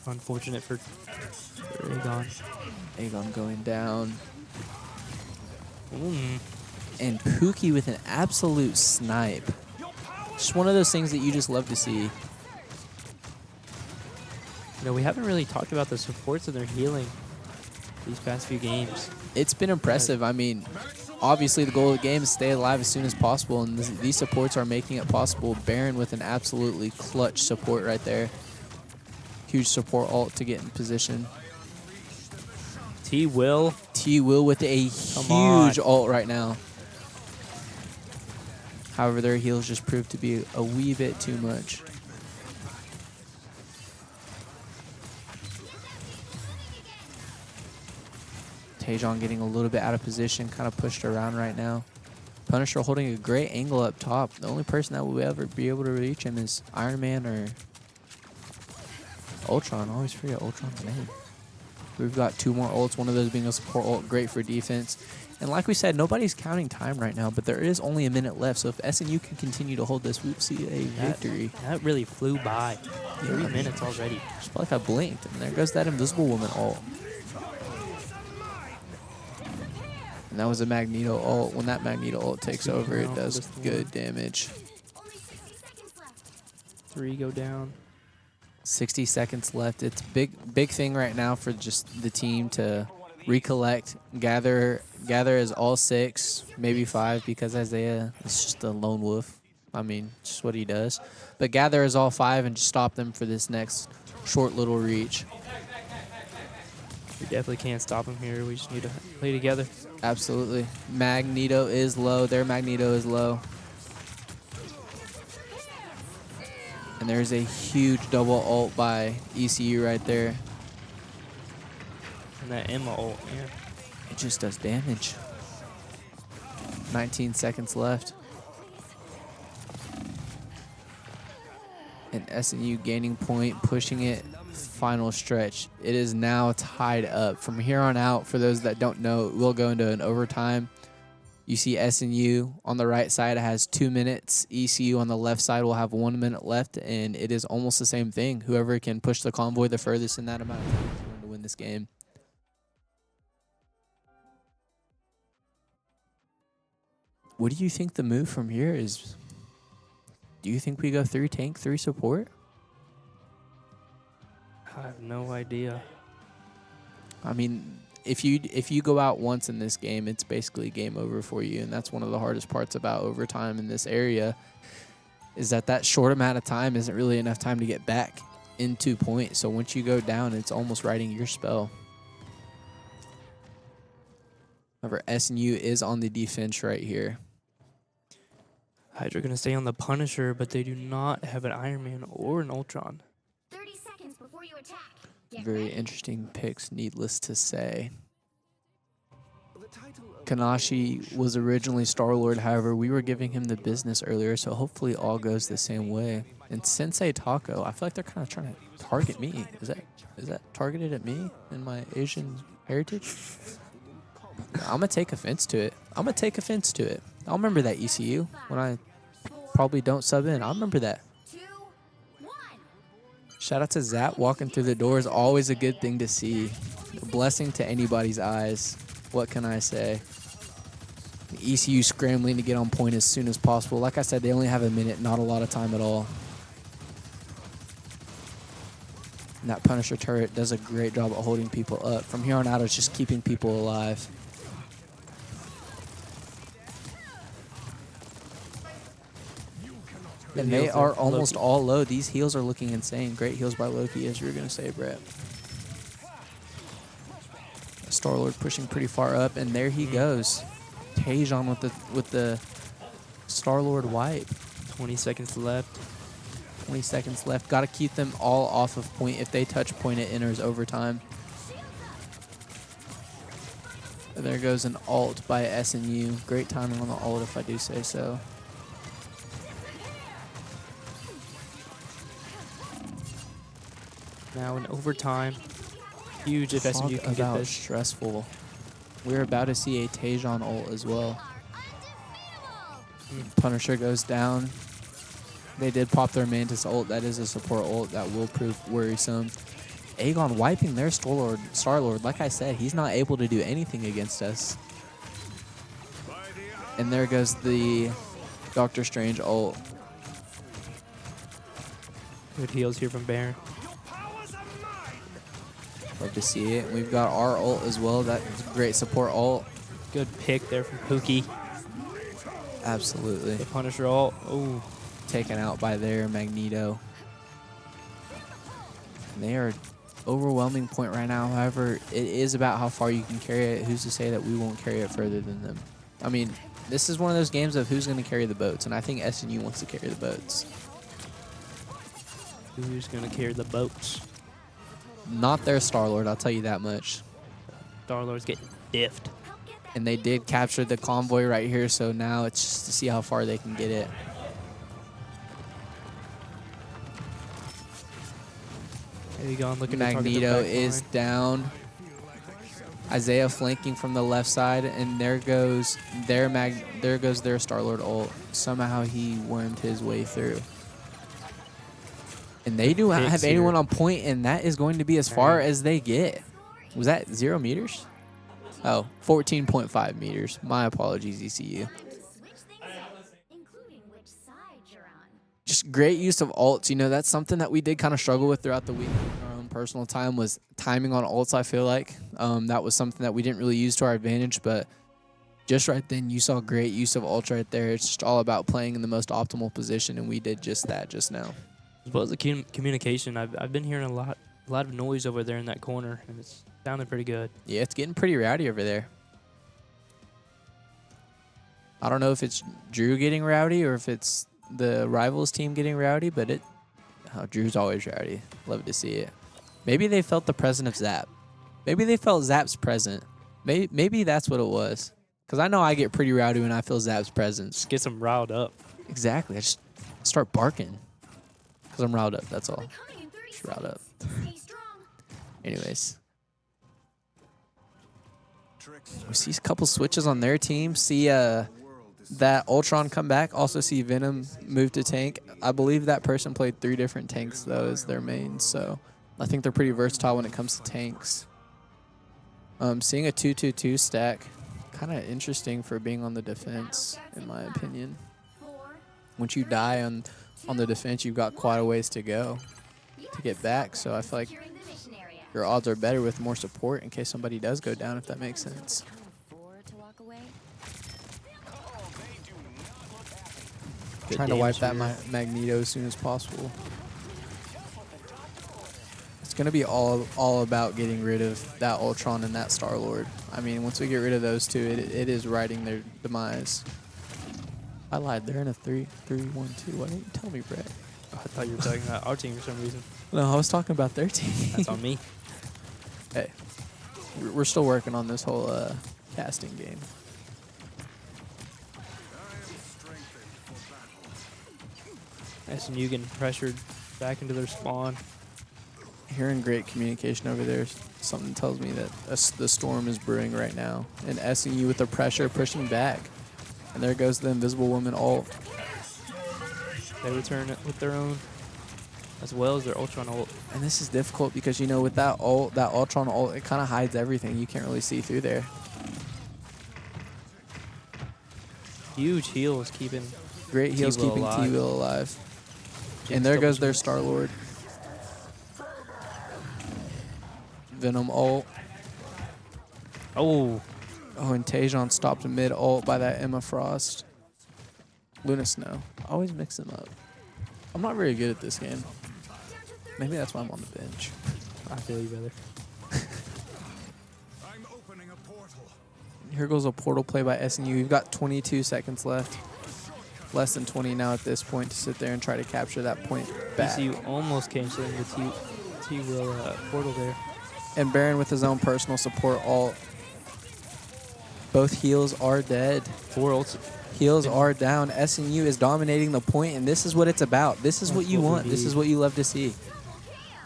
Unfortunate for Aegon.
Aegon going down.
Mm.
And Pookie with an absolute snipe. Just one of those things that you just love to see.
You know, we haven't really talked about the supports and their healing these past few games.
It's been impressive. I mean, obviously the goal of the game is stay alive as soon as possible, and these supports are making it possible. Baron with an absolutely clutch support right there. Huge support ult to get in position.
T-Will.
T-Will with a
on.
huge ult right now. However, their heals just proved to be a wee bit too much. Taejon getting a little bit out of position, kind of pushed around right now. Punisher holding a great angle up top. The only person that will ever be able to reach him is Iron Man or Ultron. I always forget Ultron's name. We've got 2 more ults, one of those being a support ult, great for defense. And like we said, nobody's counting time right now, but there is only a minute left. So if SNU can continue to hold this, we'll see a victory.
That really flew by. 3 minutes already.
Just felt like I blinked, and there goes that Invisible Woman ult. And that was a Magneto ult. When that Magneto ult takes over, it does good damage.
3 go down.
60 seconds left. It's big thing right now for just the team to recollect, gather as all 6, maybe 5, because Isaiah is just a lone wolf. I mean, just what he does. But gather as all 5 and just stop them for this next short little reach.
We definitely can't stop them here. We just need to play together.
Absolutely. Magneto is low. Their Magneto is low. And there's a huge double ult by ECU right there.
And that Emma ult, yeah.
It just does damage. 19 seconds left. And SNU gaining point, pushing it, final stretch. It is now tied up. From here on out, for those that don't know, we'll go into an overtime. You see SNU on the right side has 2 minutes. ECU on the left side will have 1 minute left, and it is almost the same thing. Whoever can push the convoy the furthest in that amount of time is going to win this game. What do you think the move from here is? Do you think we go 3 tank, 3 support?
I have no idea.
I mean, if you go out once in this game, it's basically game over for you, and that's one of the hardest parts about overtime in this area, is that short amount of time isn't really enough time to get back into point. So once you go down, it's almost writing your spell. However, SNU is on the defense right here.
Hydra going to stay on the Punisher, but they do not have an Iron Man or an Ultron.
30 seconds before you attack. Get
Very
ready.
interesting picks, needless to say.
The title of
Kanashi was originally Star-Lord, however, we were giving him the business earlier, so hopefully all goes the same way. And Sensei Taco, I feel like they're kind of trying to target me. Is that targeted at me and my Asian heritage? I'm going to take offense to it. I'll remember that, ECU, when I probably don't sub in. I'll remember that.
2, 1.
Shout out to Zap walking through the doors. Always a good thing to see. A blessing to anybody's eyes. What can I say? The ECU scrambling to get on point as soon as possible. Like I said, they only have a minute, not a lot of time at all. And that Punisher turret does a great job at holding people up. From here on out, it's just keeping people alive. And they are almost all low. These heals are looking insane. Great heals by Loki, as you were going to say, Brett. Star-Lord pushing pretty far up, and there he goes. Tajon with the Star-Lord wipe.
20 seconds left.
20 seconds left. Got to keep them all off of point. If they touch point, it enters overtime. And there goes an ult by SNU. Great timing on the ult, if I do say so.
Now in overtime. Huge if
Talk
SMU can get
about
this.
stressful. We're about to see a Tajon ult as well. Punisher goes down. They did pop their Mantis ult. That is a support ult that will prove worrisome. Aegon wiping their Star-Lord. Like I said, he's not able to do anything against us. And there goes the Doctor Strange ult.
Good heals here from Baron.
Love to see it. We've got our ult as well. That's a great support ult.
Good pick there from Pookie.
Absolutely.
The Punisher ult. Oh,
Taken out by their Magneto. And they are overwhelming point right now. However, it is about how far you can carry it. Who's to say that we won't carry it further than them? I mean, this is one of those games of who's going to carry the boats, and I think SNU wants to carry the boats.
who's going to carry the boats?
Not their Star-Lord, I'll tell you that much.
Star-Lord's getting diffed.
And they did capture the convoy right here, so now it's just to see how far they can get it.
There you go. I'm looking to target the
Magneto
back
is
line.
down. Isaiah flanking from the left side, and there goes their Star-Lord ult. Somehow he wormed his way through. And they do not
Picks
have
here.
anyone on point, and that is going to be as far as they get. Was that 0 meters? Oh, 14.5 meters. My apologies, ECU.
Switch things up, including which side you're on.
Just great use of ults. You know, that's something that we did kind of struggle with throughout the week in our own personal time was timing on ults, I feel like. That was something that we didn't really use to our advantage, but just right then you saw great use of ult right there. It's just all about playing in the most optimal position, and we did just that just now.
As well as the communication, I've been hearing a lot of noise over there in that corner, and it's sounding pretty good.
Yeah, it's getting pretty rowdy over there. I don't know if it's Drew getting rowdy or if it's the rivals team getting rowdy, but Drew's always rowdy. Love to see it. Maybe they felt the presence of Zap. Maybe they felt Zap's presence. Maybe that's what it was. Because I know I get pretty rowdy when I feel Zap's presence.
Just get them riled up.
Exactly. I just start barking. Because I'm riled up, that's all. Just riled up. Anyways. We see a couple switches on their team. See that Ultron come back. Also see Venom move to tank. I believe that person played 3 different tanks, though, as their main. So I think they're pretty versatile when it comes to tanks. Seeing a 2-2-2 stack. Kind of interesting for being on the defense, in my opinion. Once you die on the defense, you've got quite a ways to go to get back. So I feel like your odds are better with more support in case somebody does go down, if that makes sense. Trying to wipe that Magneto as soon as possible. It's going to be all about getting rid of that Ultron and that Star-Lord. I mean, once we get rid of those two, it is writing their demise. I lied. They're in a 3-3-1-2. Why didn't you tell me, Brett?
I thought you were talking about our team for some reason.
No, I was talking about their team.
That's on me.
Hey, we're still working on this whole casting game.
SMU getting pressured back into their spawn.
Hearing great communication over there. Something tells me that the storm is brewing right now. And SMU with the pressure pushing back. And there goes the Invisible Woman ult.
They return it with their own, as well as their Ultron ult.
And this is difficult because, you know, with that ult, that Ultron ult, it kind of hides everything. You can't really see through there.
Huge heals keeping
Great heals
T-Will
keeping
alive.
T-Will alive. And there goes their Star-Lord. Venom ult.
Oh,
And Tajon stopped mid-ult by that Emma Frost. Luna Snow. I always mix them up. I'm not very good at this game. Maybe that's why I'm on the bench.
I feel you, brother.
I'm opening a portal.
Here goes a portal play by SNU. We've got 22 seconds left. Less than 20 now at this point to sit there and try to capture that point back.
ECU almost canceling the T-Will portal there.
And Baron with his own personal support ult. Both heals are dead.
4 ults.
Heals are down. SNU is dominating the point, and this is what it's about. This is what you want. This is what you love to see.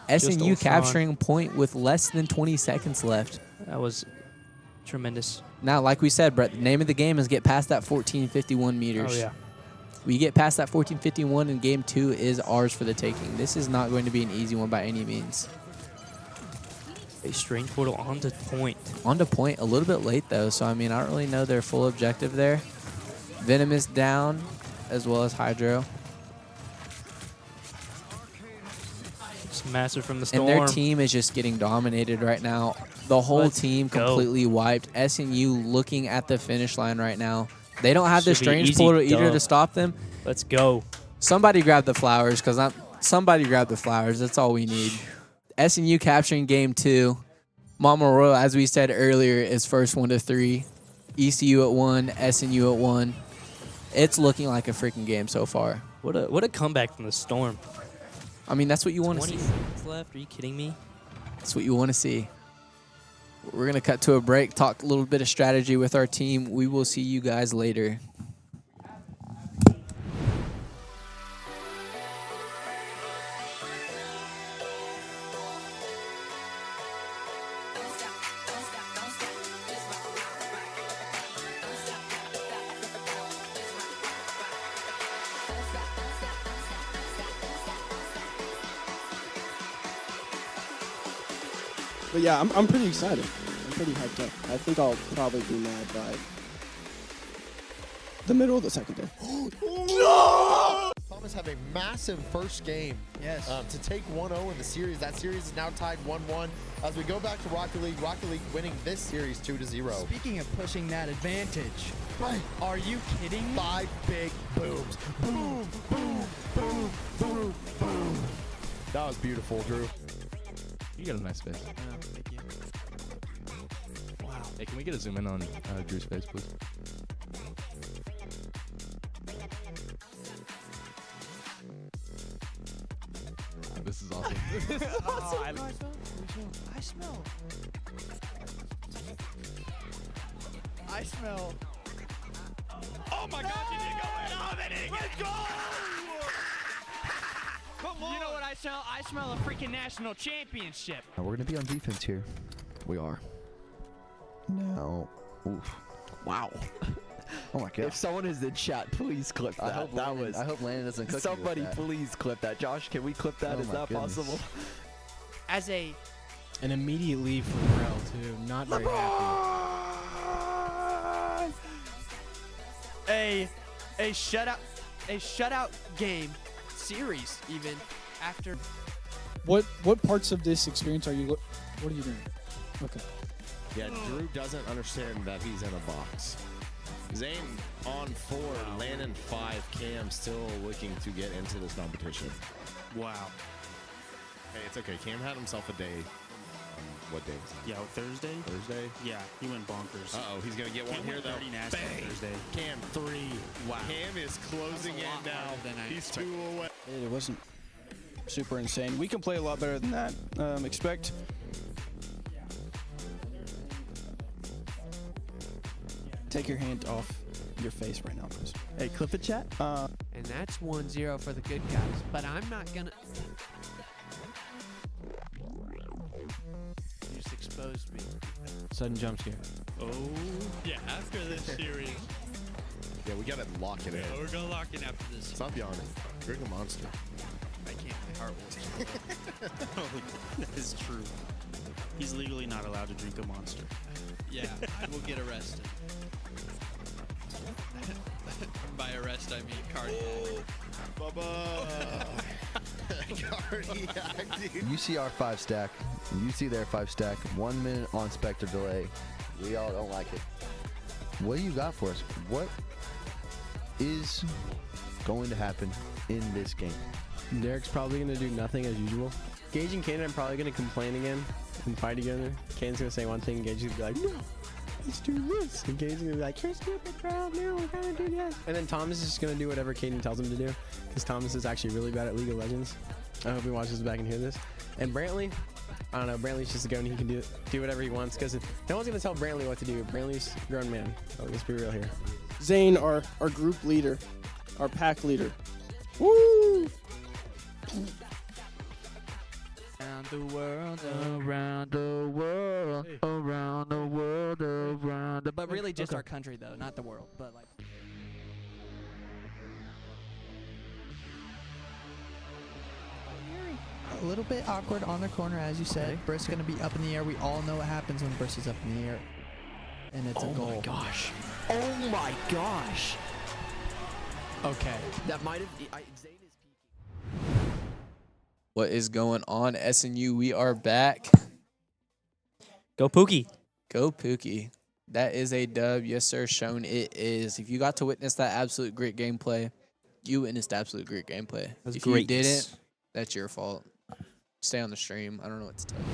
SNU capturing point with less than 20 seconds left.
That was tremendous.
Now, like we said, Brett, the name of the game is get past that 1451 meters.
Oh, yeah.
We get past that 1451, and game 2 is ours for the taking. This is not going to be an easy one by any means.
A strange portal onto point.
On to point, a little bit late, though, so, I mean, I don't really know their full objective there. Venom is down, as well as Hydro.
It's massive from the storm.
And their team is just getting dominated right now. The whole team completely wiped. SNU looking at the finish line right now. They don't have the strange portal either to stop them.
Let's go.
Somebody grab the flowers, because somebody grab the flowers. That's all we need. SNU capturing game 2. Mama Royal, as we said earlier, is first 1 to 3. ECU at 1, SNU at 1. It's looking like a freaking game so far.
What a comeback from the storm.
I mean, that's what you want to see.
20 seconds left. Are you kidding me?
That's what you want to see. We're going to cut to a break, talk a little bit of strategy with our team. We will see you guys later.
But yeah, I'm pretty excited. I'm pretty hyped up. I think I'll probably be mad by the middle of the second day.
Thomas have a massive first game.
Yes.
To take 1-0 in the series. That series is now tied 1-1. As we go back to Rocket League winning this series 2-0.
Speaking of pushing that advantage,
Right.
are you kidding me?
5 big booms. Boom, boom, boom, boom, boom. That was beautiful, Drew.
You got a nice face.
Thank you. Wow.
Hey, can we get a zoom in on Drew's face, please? This is awesome. This is awesome.
I smell.
Oh my God, did he go in? Oh, they didn't get goal! Come on. You know what I smell? I smell a freaking national championship.
We're going to be on defense here. We are. Now. Oof. Wow. Oh my God.
If someone is in chat, please clip that.
I hope Landon doesn't cook you with
Somebody
that.
please clip that. Josh, can we clip that?
Oh
Is
my
that
goodness.
possible?
As a
An immediate leave from Rel, too. Not very happy.
A shutout game series even after.
What parts of this experience are you? What are you doing? Okay.
Yeah, Drew doesn't understand that he's in a box. Zane on 4, Landon 5, Cam still looking to get into this competition.
Wow.
Hey, it's okay. Cam had himself a day. What day?
Yeah, Thursday?
Thursday?
Yeah, he went bonkers.
Uh-oh, he's going to get one
Cam
here,
went
though.
dirty nasty on
Bang!
Thursday.
Cam, 3.
Wow.
Cam is closing in now. He's 2 away.
It wasn't super insane. We can play a lot better than that. Expect. Take your hand off your face right now, please.
Hey, clip it, chat.
And that's 1-0 for the good guys. But I'm not gonna. You just exposed me.
Sudden jump scare.
Oh, yeah, after this series.
Yeah, we got to lock it in.
We're going to lock in after this.
Stop yawning. Drink a monster.
I can't. My heart will. Oh, that is true. He's legally not allowed to drink a monster.
Yeah, I will get arrested. By arrest, I mean cardiac.
Bubba. Cardiac, dude.
You see our 5 stack. You see their 5 stack. 1 minute on Spectre delay. We all don't like it. What do you got for us? What is going to happen in this game?
Derek's probably going to do nothing as usual. Gage and Kanan are probably going to complain again and fight together. Kanan's going to say one thing, and Gage is going to be like, no, let's do this. And Gage's going to be like, you're stupid, bro. No, we got to do this. And then Thomas is just going to do whatever Kanan tells him to do, because Thomas is actually really bad at League of Legends. I hope he watches back and hear this. And Brantley, I don't know, Brantley's just a goat and he can do whatever he wants, because no one's going to tell Brantley what to do. Brantley's a grown man. So let's be real here.
Zane, our group leader, our pack leader. Woo!
Around the world, around the world, around the world, around the. But really, just our country, though, not the world. But like.
A little bit awkward on the corner, as you said. Brisk going to be up in the air. We all know what happens when Brisk is up in the air. And it's a goal.
Oh my gosh. Oh my gosh.
Okay.
That might have. Zane is peeking.
What is going on, SNU? We are back.
Go Pookie.
Go Pookie. That is a dub. Yes, sir. Shown it is. If you got to witness that absolute great gameplay, you witnessed absolute great gameplay. If you didn't, that's your fault. Stay on the stream. I don't know what to tell you.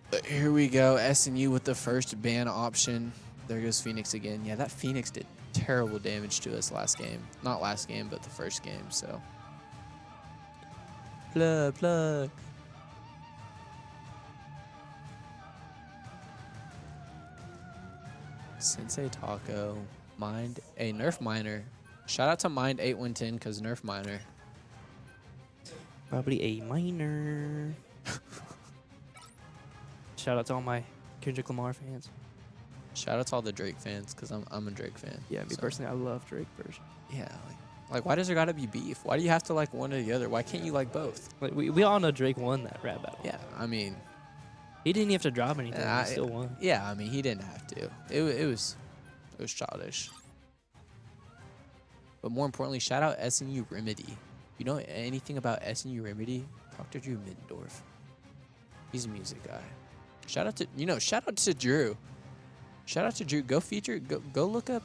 But here we go. SNU with the first ban option. There goes Phoenix again. Yeah, that Phoenix did terrible damage to us last game. Not last game, but the first game, so. Plug. Sensei Taco. Mind. A Nerf Miner. Shout out to Mind 8110 because Nerf Miner.
Probably a minor. Shout out to all my Kendrick Lamar fans.
Shout out to all the Drake fans because I'm a Drake fan.
Yeah, me personally, I love Drake version.
Yeah, like why does there gotta be beef? Why do you have to like one or the other? Why can't you like both?
Like, we all know Drake won that rap battle.
Yeah, I mean,
he didn't even have to drop anything. He still won.
Yeah, I mean he didn't have to. It was childish. But more importantly, shout out SNU Remedy. If you know anything about SNU Remedy, talk to Drew Middendorf. He's a music guy. Shout out to Drew. Shout out to Drew. Go feature. Go look up.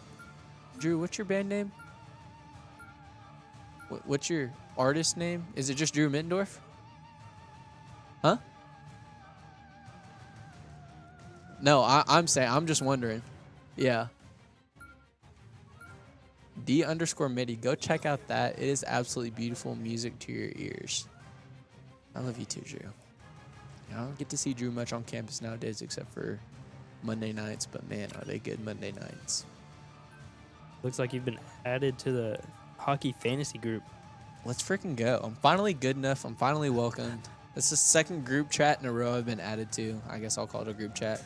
Drew, what's your band name? What's your artist name? Is it just Drew Middendorf? Huh? No, I'm saying, I'm just wondering. Yeah. D_MIDI. Go check out that. It is absolutely beautiful music to your ears. I love you too, Drew. I don't get to see Drew much on campus nowadays except for Monday nights, but man, are they good Monday nights.
Looks like you've been added to the hockey fantasy group.
Let's freaking go. I'm finally good enough. I'm finally welcomed. This is the second group chat in a row I've been added to. I guess I'll call it a group chat.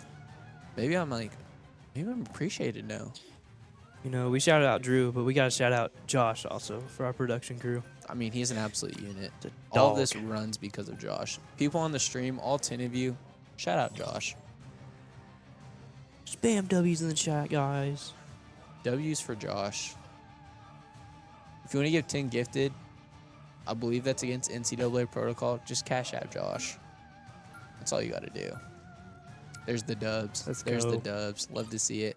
Maybe I'm appreciated now.
You know, we shouted out Drew, but we got to shout out Josh also for our production crew.
I mean, he's an absolute unit.
It's a
All
dog.
this runs because of Josh. People on the stream, all 10 of you, shout out Josh.
Spam W's in the chat, guys.
W's for Josh. If you want to give 10 gifted, I believe that's against NCAA protocol. Just cash out Josh. That's all you got to do. There's the dubs. There's the dubs. Love to see it.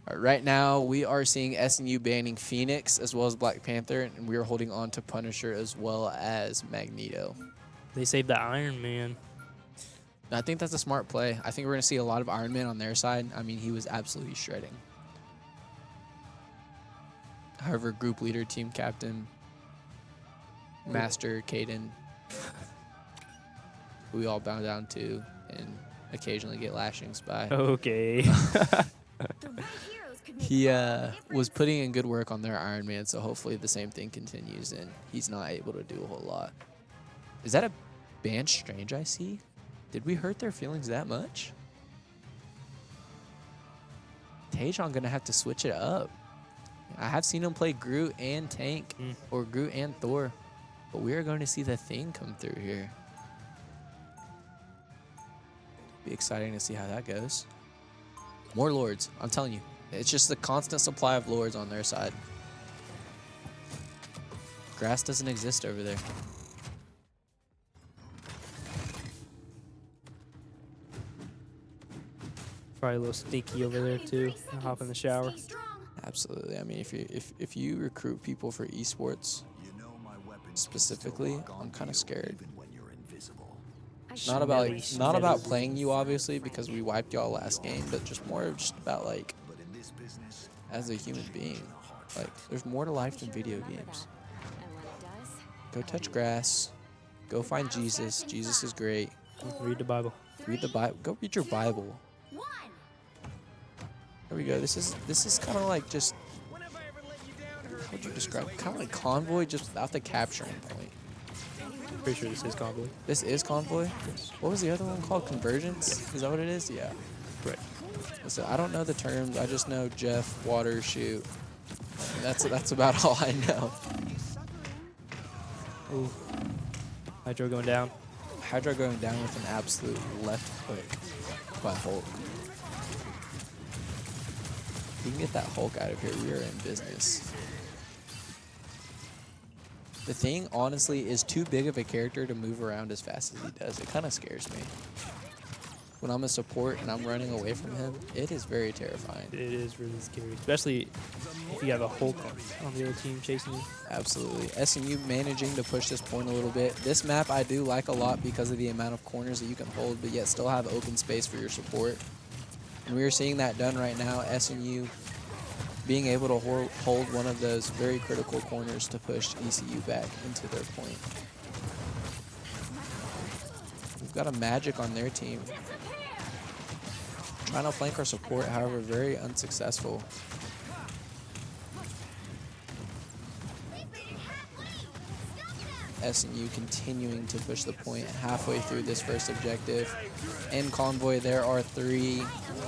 All right, right now, we are seeing SNU banning Phoenix as well as Black Panther, and we are holding on to Punisher as well as Magneto.
They saved the Iron Man.
I think that's a smart play. I think we're going to see a lot of Iron Man on their side. I mean, he was absolutely shredding. However, group leader, team captain, master, Caden, who we all bow down to and occasionally get lashings by.
Okay.
He was putting in good work on their Iron Man, so hopefully the same thing continues and he's not able to do a whole lot. Is that a band Strange I see? Did we hurt their feelings that much? Tajon gonna have to switch it up. I have seen him play Groot and Tank or Groot and Thor, but we are going to see the Thing come through here. Be exciting to see how that goes. More Lords, I'm telling you. It's just the constant supply of Lords on their side. Grass doesn't exist over there.
Probably a little sneaky over there too. I'll hop in the shower.
Absolutely. I mean, if you recruit people for esports specifically, I'm kind of scared. Not about playing you obviously because we wiped y'all last game, but just more of just about like as a human being. Like there's more to life than video games. Go touch grass. Go find Jesus. Jesus is great.
Read the Bible.
Read the Bible. Go read your Bible. There we go. This is kind of like just, how would you describe it? Kind of like Convoy, just without the capturing point.
Pretty sure this is Convoy.
This is Convoy? What was the other one called? Convergence? Is that what it is? Yeah.
Right.
So I don't know the terms. I just know Jeff, water, shoot. And that's about all I know.
Ooh. Hydro going down.
Hydro going down with an absolute left hook by Hulk. If we can get that Hulk out of here, we are in business. The Thing, honestly, is too big of a character to move around as fast as he does. It kind of scares me. When I'm a support and I'm running away from him, it is very terrifying.
It is really scary, especially if you have a Hulk on the other team chasing you.
Absolutely. SMU managing to push this point a little bit. This map I do like a lot because of the amount of corners that you can hold, but yet still have open space for your support. And we are seeing that done right now. SMU being able to hold one of those very critical corners to push ECU back into their point. We've got a Magic on their team. Trying to flank our support, however, very unsuccessful. SNU continuing to push the point halfway through this first objective. In Convoy, there are 3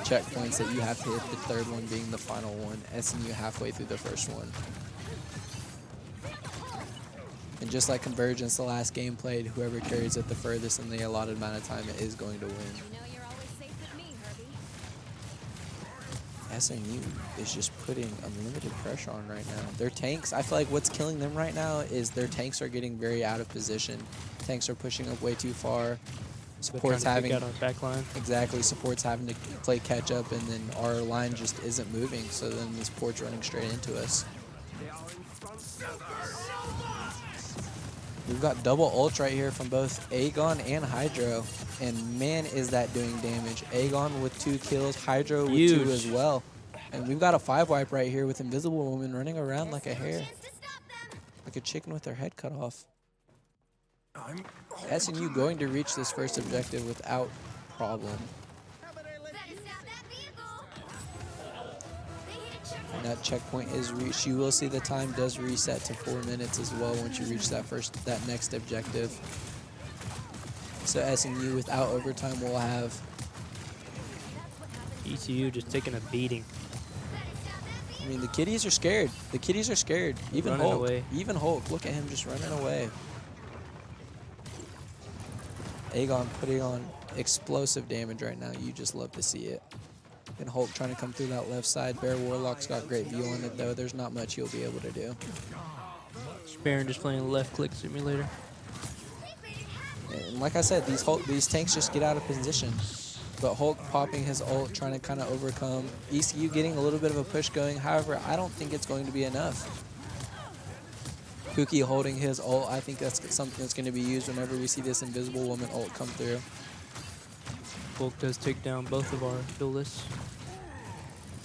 checkpoints that you have to hit, the third one being the final one. SNU halfway through the first one. And just like Convergence, the last game played, whoever carries it the furthest in the allotted amount of time is going to win. SMU is just putting unlimited pressure on right now. Their tanks, I feel like what's killing them right now is their tanks are getting very out of position. Tanks are pushing up way too far. Support's having
out on back line.
Exactly, support's having to play catch up, and then our line just isn't moving. So then the support's running straight into us. We've got double ult right here from both Aegon and Hydro, and man, is that doing damage. Aegon with 2 kills, Hydro with
Huge.
2 as well. And we've got a 5 wipe right here with Invisible Woman running around like a hare. Like a chicken with their head cut off. SNU going to reach this first objective without problem. And that checkpoint is reached. You will see the time does reset to 4 minutes as well once you reach that next objective. So SNU without overtime will have
ECU just taking a beating.
I mean, the kiddies are scared. The kiddies are scared. Even
Running
Hulk.
away.
Even Hulk. Look at him just running away. Aegon putting on explosive damage right now. You just love to see it. And Hulk trying to come through that left side. Bear Warlock's got great view on it, though. There's not much he'll be able to do.
Baron just playing left-click simulator.
And like I said, these tanks just get out of position. But Hulk popping his ult, trying to kind of overcome. ECU getting a little bit of a push going. However, I don't think it's going to be enough. Pookie holding his ult. I think that's something that's going to be used whenever we see this Invisible Woman ult come through.
Hulk does take down both of our duelists.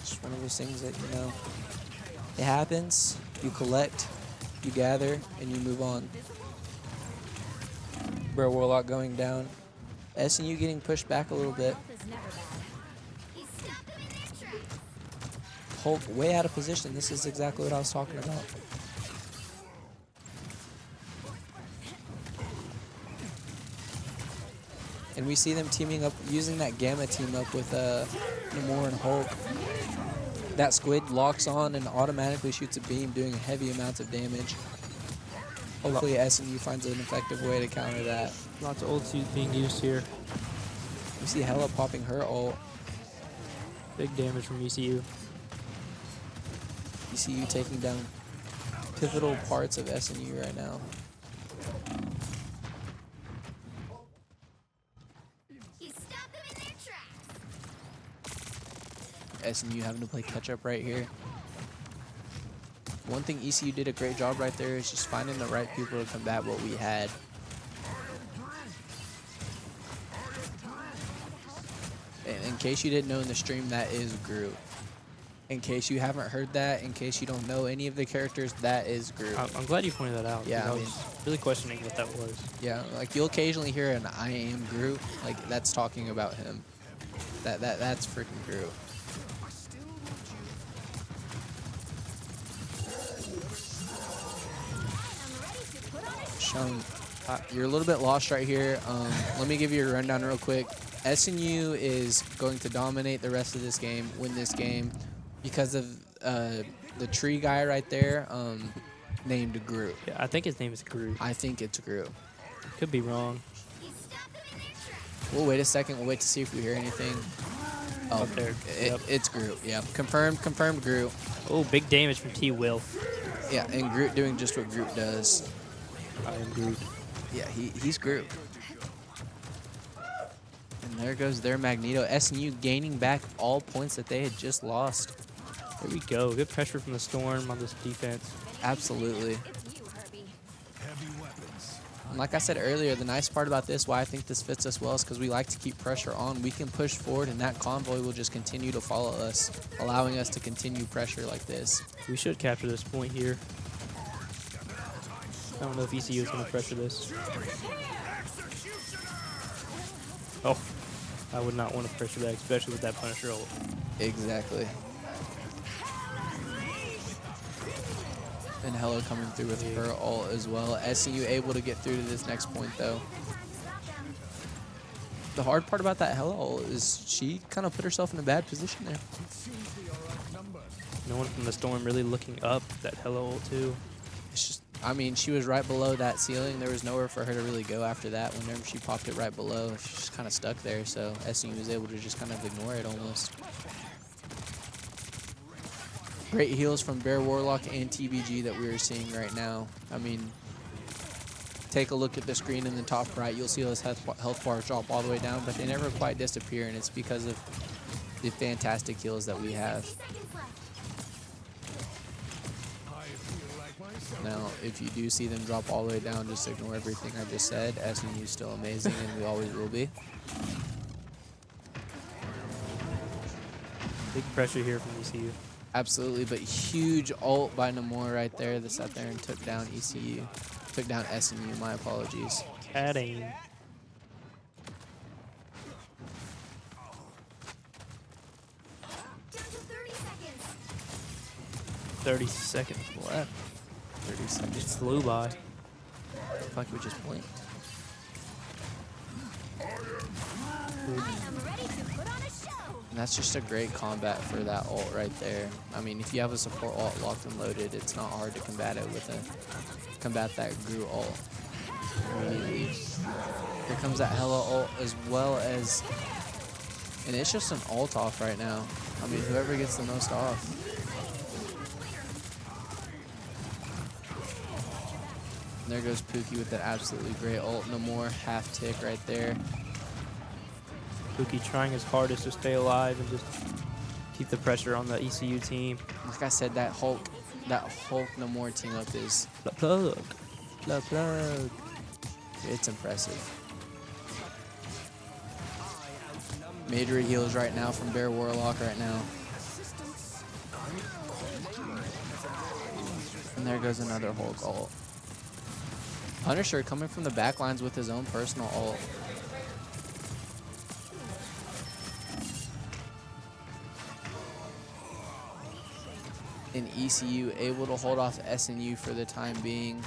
Just one of those things that, you know, it happens. You collect, you gather, and you move on. Bear Warlock going down. SNU getting pushed back a little bit. Hulk way out of position. This is exactly what I was talking about. And we see them teaming up, using that Gamma team up with Namor and Hulk. That squid locks on and automatically shoots a beam, doing heavy amounts of damage. Hopefully SNU finds an effective way to counter that.
Lots of ults being used here.
We see Hella popping her ult.
Big damage from ECU.
ECU taking down pivotal parts of SNU right now. SNU having to play catch up right here. One thing ECU did a great job right there is just finding the right people to combat what we had. And in case you didn't know in the stream, that is Groot. In case you haven't heard that, in case you don't know any of the characters, that is Groot.
I'm glad you pointed that out.
Yeah,
I was really questioning what that was.
Yeah, like you'll occasionally hear an "I am Groot," like that's talking about him. That's freaking Groot. Sean, you're a little bit lost right here. Let me give you a rundown real quick. SNU is going to dominate the rest of this game, win this game, because of the tree guy right there named Groot.
Yeah, I think his name is Groot.
I think it's Groot.
Could be wrong.
We'll wait a second. We'll wait to see if we hear anything. Oh,
Up there.
It's Groot. Yeah, confirmed Groot.
Oh, big damage from T-Will.
Yeah, and Groot doing just what Groot does.
I am Groot.
Yeah, he's Groot. And there goes their Magneto. SNU gaining back all points that they had just lost.
There we go. Good pressure from the Storm on this defense.
Absolutely. And like I said earlier, the nice part about this, why I think this fits us well, is because we like to keep pressure on. We can push forward, and that convoy will just continue to follow us, allowing us to continue pressure like this.
We should capture this point here. I don't know if ECU is going to pressure this. Oh, I would not want to pressure that, especially with that Punisher ult.
Exactly. And Hella coming through with her ult as well. SCU able to get through to this next point, though. The hard part about that Hella ult is she kind of put herself in a bad position there.
No one from the Storm really looking up that Hella ult, too.
It's just, I mean, she was right below that ceiling. There was nowhere for her to really go after that. Whenever she popped it right below, she's just kind of stuck there. So SCU was able to just kind of ignore it almost. Great heals from Bear Warlock and TBG that we are seeing right now. I mean, take a look at the screen in the top right. You'll see those health bars drop all the way down, but they never quite disappear, and it's because of the fantastic heals that we have. Now, if you do see them drop all the way down, just ignore everything I just said. SMU is still amazing, and we always will be.
Big pressure here from ECU.
Absolutely, but huge ult by Namor right there that sat there and took down ECU. Took down SMU, my apologies.
Cat aim. 30 seconds left.
30 seconds.
Just flew by.
I feel like we just blinked. And that's just a great combat for that ult right there. I mean, if you have a support ult locked and loaded, it's not hard to combat it with combat that Gru ult immediately. Here comes that Hella ult as well as, and it's just an ult off right now. I mean, whoever gets the most off. And there goes Pookie with that absolutely great ult. No more half tick right there.
Pookie trying his hardest to stay alive and just keep the pressure on the ECU team.
Like I said, that Hulk No More team up is
plug.
It's impressive. Major heals right now from Bear Warlock right now. And there goes another Hulk ult. Punisher coming from the back lines with his own personal ult. And ECU able to hold off SNU for the time being.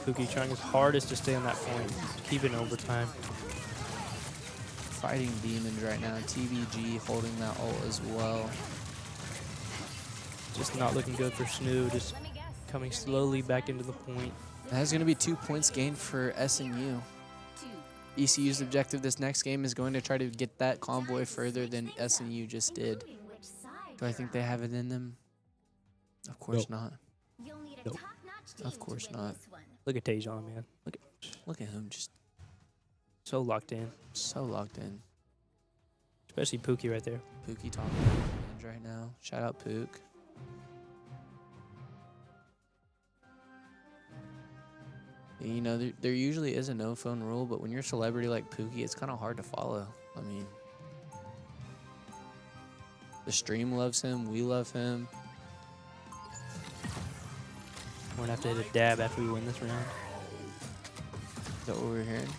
Pookie trying his hardest to stay on that point, keep it in overtime.
Fighting demons right now. TVG holding that ult as well.
Just not looking good for Snoo, just coming slowly back into the point.
That's going to be 2 points gained for SNU. ECU's objective this next game is going to try to get that convoy further than SNU just did. Do I think they have it in them? Of course not.
Nope.
Of course not.
Look at Tajon, man.
Look at him, just
so locked in.
So locked in.
Especially Pookie right there.
Pookie talking right now. Shout out Pook. You know, there usually is a no phone rule, but when you're a celebrity like Pookie, it's kind of hard to follow. I mean, the stream loves him. We love him.
We're going to have to hit a dab after we win this round.
Is that what we're hearing?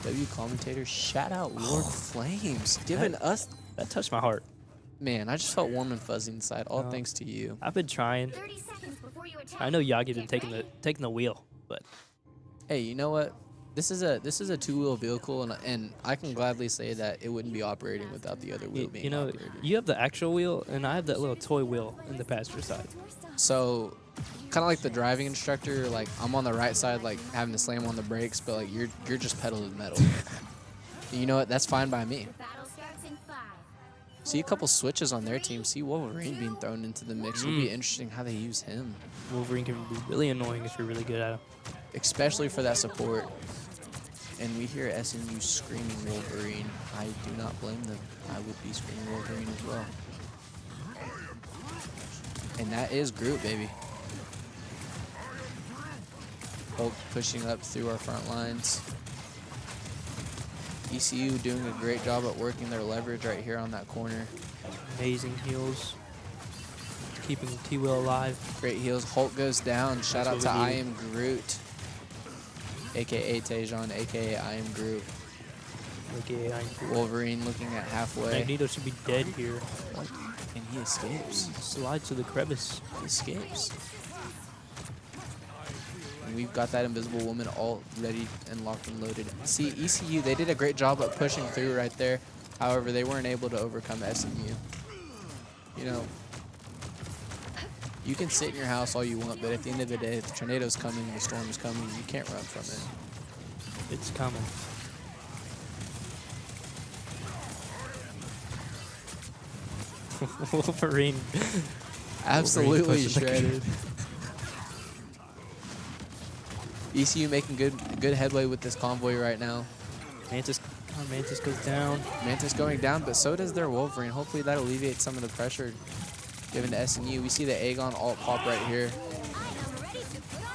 W commentator, shout out Lord Flames. Giving us...
That touched my heart.
Man, I just felt warm and fuzzy inside. All thanks to you.
I've been trying. I know Yagi been taking the wheel, but...
Hey, you know what? This is a two-wheel vehicle, and I can gladly say that it wouldn't be operating without the other wheel being operated.
You have the actual wheel, and I have that little toy wheel in the passenger side.
So, kind of like the driving instructor, like I'm on the right side, like having to slam on the brakes, but like you're just pedal to the metal. You know what? That's fine by me. See a couple switches on their team. See Wolverine being thrown into the mix. It'll be interesting how they use him.
Wolverine can be really annoying if you're really good at him.
Especially for that support. And we hear SNU screaming Wolverine. I do not blame them. I would be screaming Wolverine as well. And that is Groot, baby. Hulk pushing up through our front lines. ECU doing a great job at working their leverage right here on that corner.
Amazing heals. Keeping T-Will alive.
Great heals. Hulk goes down. Shout out to I Am Groot. AKA Tajon, AKA I Am Groot.
AKA I Am Groot.
Wolverine looking at halfway.
Magneto should be dead here.
And he escapes.
Slides to the crevice.
He escapes. And we've got that Invisible Woman all ready and locked and loaded. See, ECU, they did a great job at pushing through right there. However, they weren't able to overcome SMU. You know, you can sit in your house all you want, but at the end of the day, if the tornado's coming, the storm's coming, you can't run from it.
It's coming. Wolverine.
Absolutely
pushing the-
shredded. ECU making good headway with this convoy right now.
Mantis goes down.
Mantis going down, but so does their Wolverine. Hopefully that alleviates some of the pressure given to SNU. We see the Aegon alt pop right here.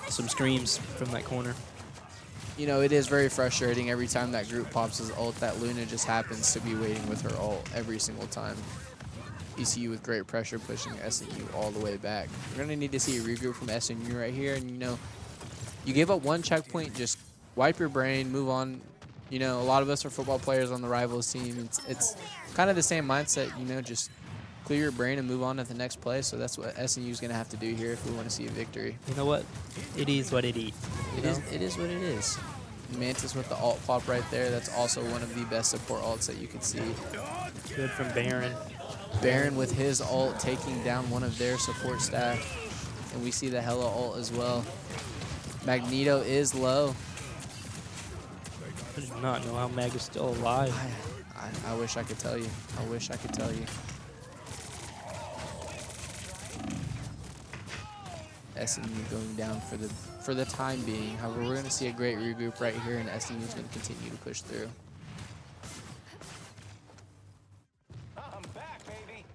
Some screams from that corner.
You know, it is very frustrating every time that group pops his ult that Luna just happens to be waiting with her ult every single time. ECU with great pressure pushing SNU all the way back. We're going to need to see a regroup from SNU right here. And, you know, you give up one checkpoint, just wipe your brain, move on. You know, a lot of us are football players on the rivals team. It's kind of the same mindset, you know, just clear your brain and move on to the next play. So that's what SNU is going to have to do here if we want to see a victory.
You know what? It is what it is.
It is what it is. Mantis with the alt pop right there. That's also one of the best support alts that you can see.
Good from Baron.
Baron with his ult taking down one of their support staff. And we see the Hella ult as well. Magneto is low.
I do not know how Mag is still alive.
I wish I could tell you. I wish I could tell you. SNU going down for the time being. However, we're going to see a great regroup right here, and SNU is going to continue to push through.
I'm back, baby.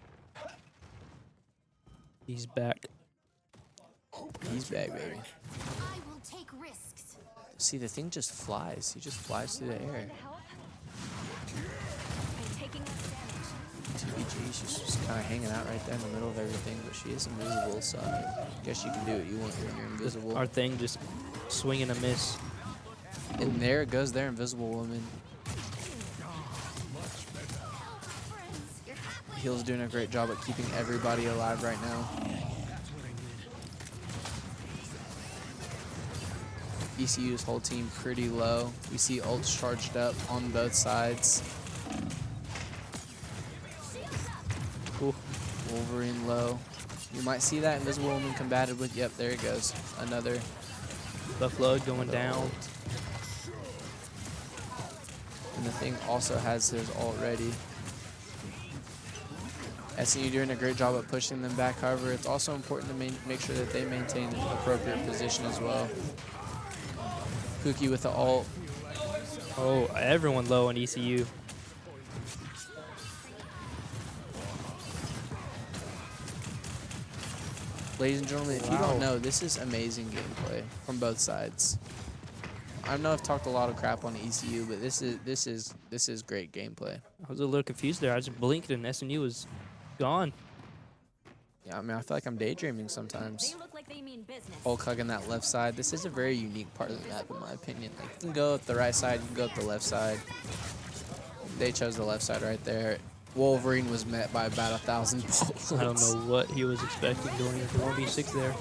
He's back.
He's back, baby.
I will take risks.
See, the thing just flies. He just flies through the air.
I'm taking less damage.
TBG, she's just kind of hanging out right there in the middle of everything, but she is invisible, so I guess you can do what you want when you're invisible.
Our thing just swing and a miss.
And there goes their invisible woman. Heel's doing a great job at keeping everybody alive right now. ECU's whole team pretty low. We see ults charged up on both sides.
Cool.
Wolverine low. You might see that invisible woman combated with. Yep, there it goes. Another.
Buffalo going down.
Ult. And the thing also has his ult ready. SNU doing a great job at pushing them back. However, it's also important to make sure that they maintain an appropriate position as well. Pookie with the ult.
Oh, everyone low on ECU.
Ladies and gentlemen, if you don't know, this is amazing gameplay from both sides. I know I've talked a lot of crap on ECU, but this is great gameplay.
I was a little confused there. I just blinked and SNU was gone.
Yeah, I mean, I feel like I'm daydreaming sometimes.
They look like they mean business.
Hulk hugging that left side. This is a very unique part of the map, in my opinion. Like, you can go up the right side, you can go up the left side. They chose the left side right there. Wolverine was met by about 1,000 bullets.
I don't know what he was expecting going into 1v6 there.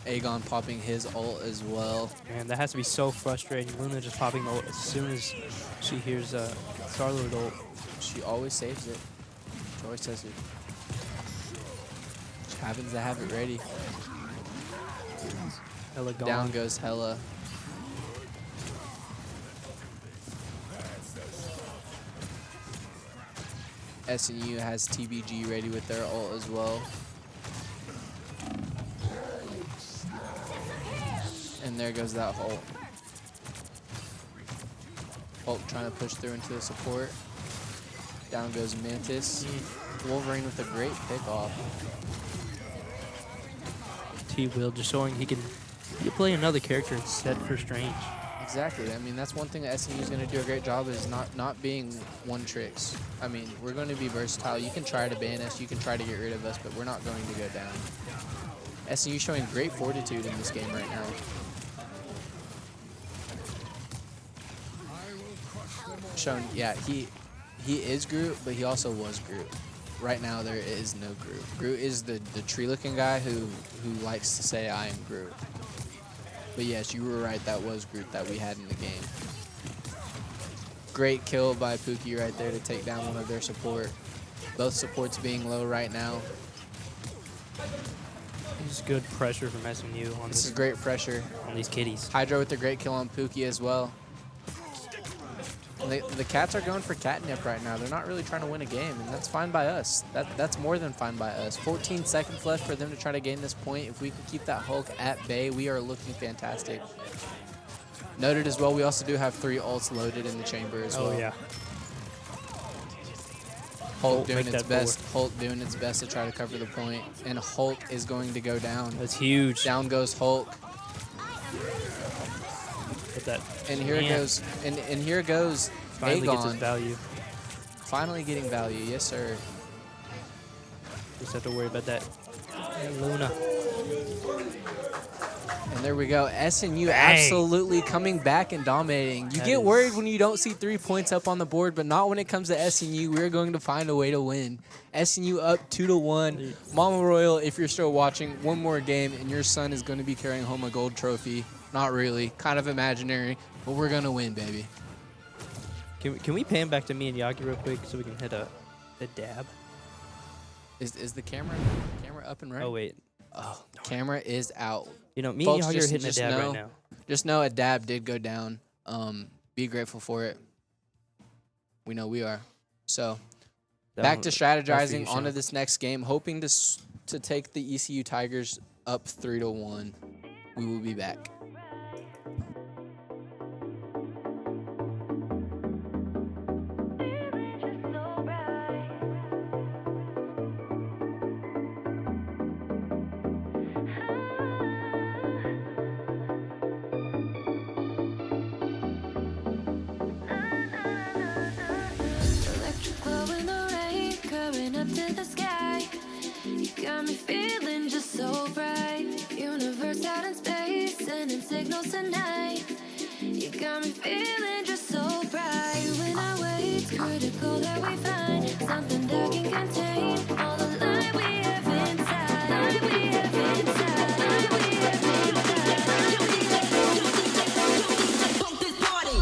Aegon popping his ult as well.
Man, that has to be so frustrating. Luna just popping the ult as soon as she hears Star-Lord ult.
She always saves it. She always says it. She happens to have it ready.
Hella gone.
Down goes Hella. SNU has TBG ready with their ult as well. And there goes that ult. Hulk trying to push through into the support. Down goes Mantis. Wolverine with a great pick-off.
T-Will just showing he can play another character instead for Strange.
Exactly. I mean, that's one thing that SNU is going to do a great job is not being one tricks. I mean, we're going to be versatile. You can try to ban us, you can try to get rid of us, but we're not going to go down. SNU showing great fortitude in this game right now. Shown, yeah, he is Groot, but he also was Groot. Right now, there is no Groot. Groot is the tree-looking guy who likes to say, "I am Groot." But yes, you were right. That was Groot that we had in the game. Great kill by Pookie right there to take down one of their support. Both supports being low right now.
This is good pressure from SMU on
This is great pressure
on these kitties.
Hydra with a great kill on Pookie as well. The Cats are going for catnip right now. They're not really trying to win a game, and that's fine by us. That's more than fine by us. 14 seconds left for them to try to gain this point. If we can keep that Hulk at bay, we are looking fantastic. Noted as well, we also do have 3 ults loaded in the chamber as well.
Oh, yeah.
Hulk doing its best. Hulk doing its best to try to cover the point, and Hulk is going to go down.
That's huge.
Down goes Hulk.
That
and here it goes. And here goes
finally gets his
Aegon.
value.
Finally getting value, yes sir.
Just have to worry about that Luna.
And there we go. SNU
Bang.
absolutely coming back and dominating. You get worried when you don't see 3 points up on the board, but not when it comes to SNU. We're going to find a way to win. SNU up 2-1. Mama Royal, if you're still watching, one more game, and your son is going to be carrying home a gold trophy. Not really, kind of imaginary, but we're going to win, baby.
Can we pan back to me and Yagi real quick so we can hit a dab?
Is the camera up and running?
Oh, wait.
Oh, camera is out.
You know, me
Folks,
and Yagi are hitting a dab right now.
Just know a dab did go down. Be grateful for it. We know we are. So, back to strategizing onto this next game, hoping to take the ECU Tigers up 3-1. We will be back.
Electric glow in the rain, current up to the sky. You got me feeling just so bright. Universe out in space, sending signals tonight. You got me feeling just so bright. When I wait, it's critical that we find something that can contain all the light we have inside. Light we have inside. Light we have inside. Pump this party.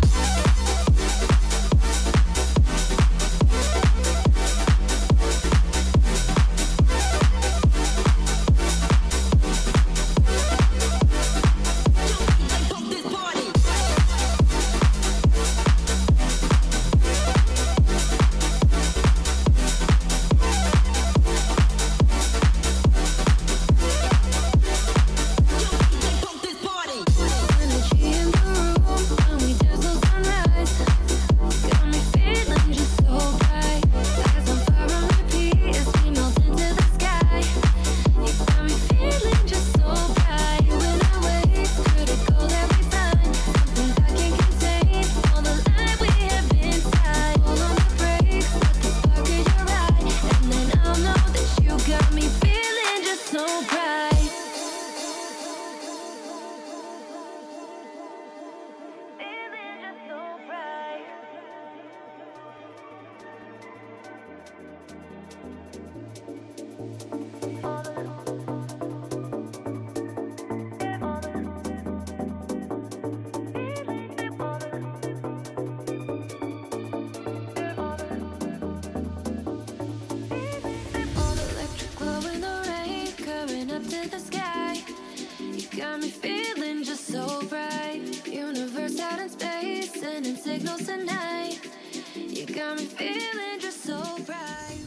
Electric glow in the rain, current up to the sky. You got me feeling just so bright. Universe out in space, sending signals tonight. You got me feeling just so bright.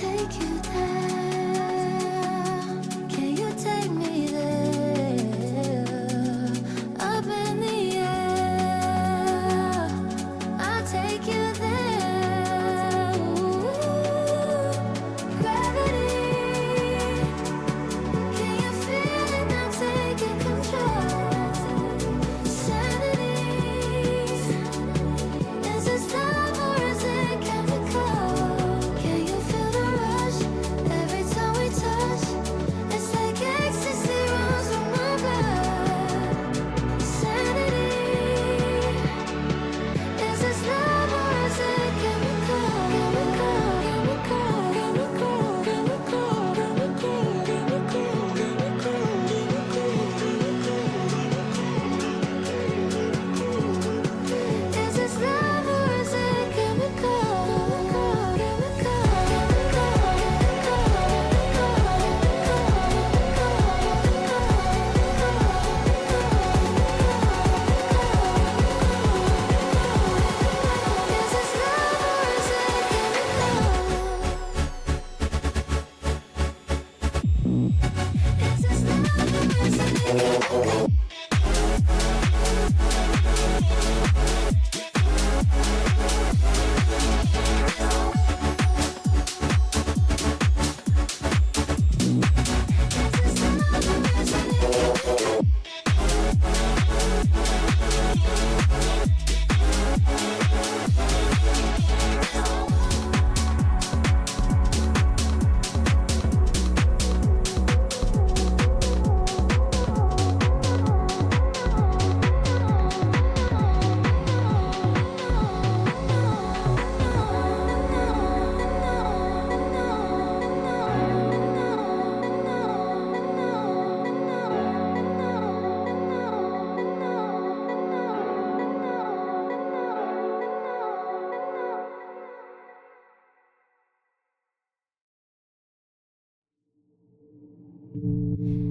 take you there. Can you take me there? Up in the air, I'll take you there. Ooh, gravity. Can you feel it now taking control? Sanity. Is this love or is it chemical? Can you feel the rush every time we touch? It's like ecstasy runs through my blood. Sanity. Is this love or is it chemical? Is this love or is it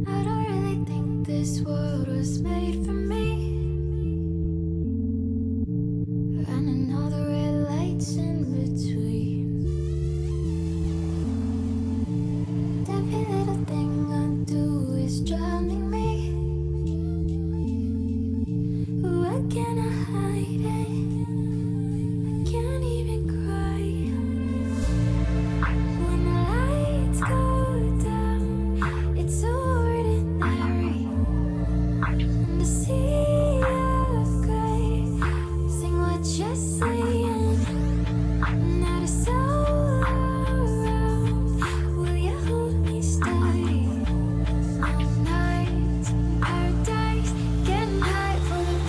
I don't really think this world was made for me. Running all the red lights in between. Every little thing I do is drowning me. Why can't I hide it? I can't even cry. When the lights go down, it's so ordinary. And the sea of gray, sing what you're saying. Not a soul around. Will you hold me steady? All night, paradise, getting high for the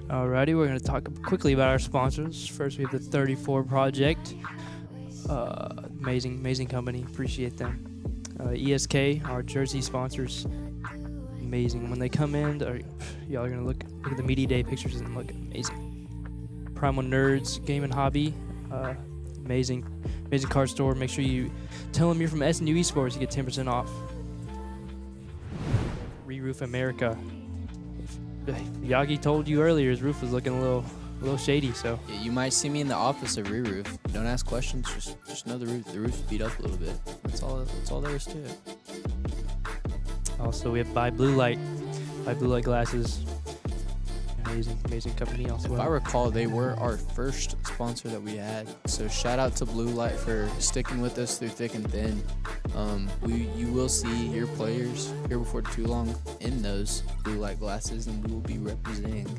Alrighty, we're going to talk quickly about our sponsors. First, we have the 34 Project. Amazing company. Appreciate them. ESK, our jersey sponsors. Amazing. When they come in, y'all are going to look at the media day pictures and look amazing. Primal Nerds, Game and Hobby. Amazing card store. Make sure you tell them you're from SNU Esports. You get 10% off. Re-Roof America. Yagi told you earlier his roof was looking a little shady, so.
Yeah, you might see me in the office of Re-Roof. Don't ask questions, just know the roof's beat up a little bit. That's all there is to it.
Also, we have Buy Blue Light glasses. Amazing company also.
If I recall, they were our first sponsor that we had. So shout out to Blue Light for sticking with us through thick and thin. You will see your players here before too long in those Blue Light glasses, and we will be representing.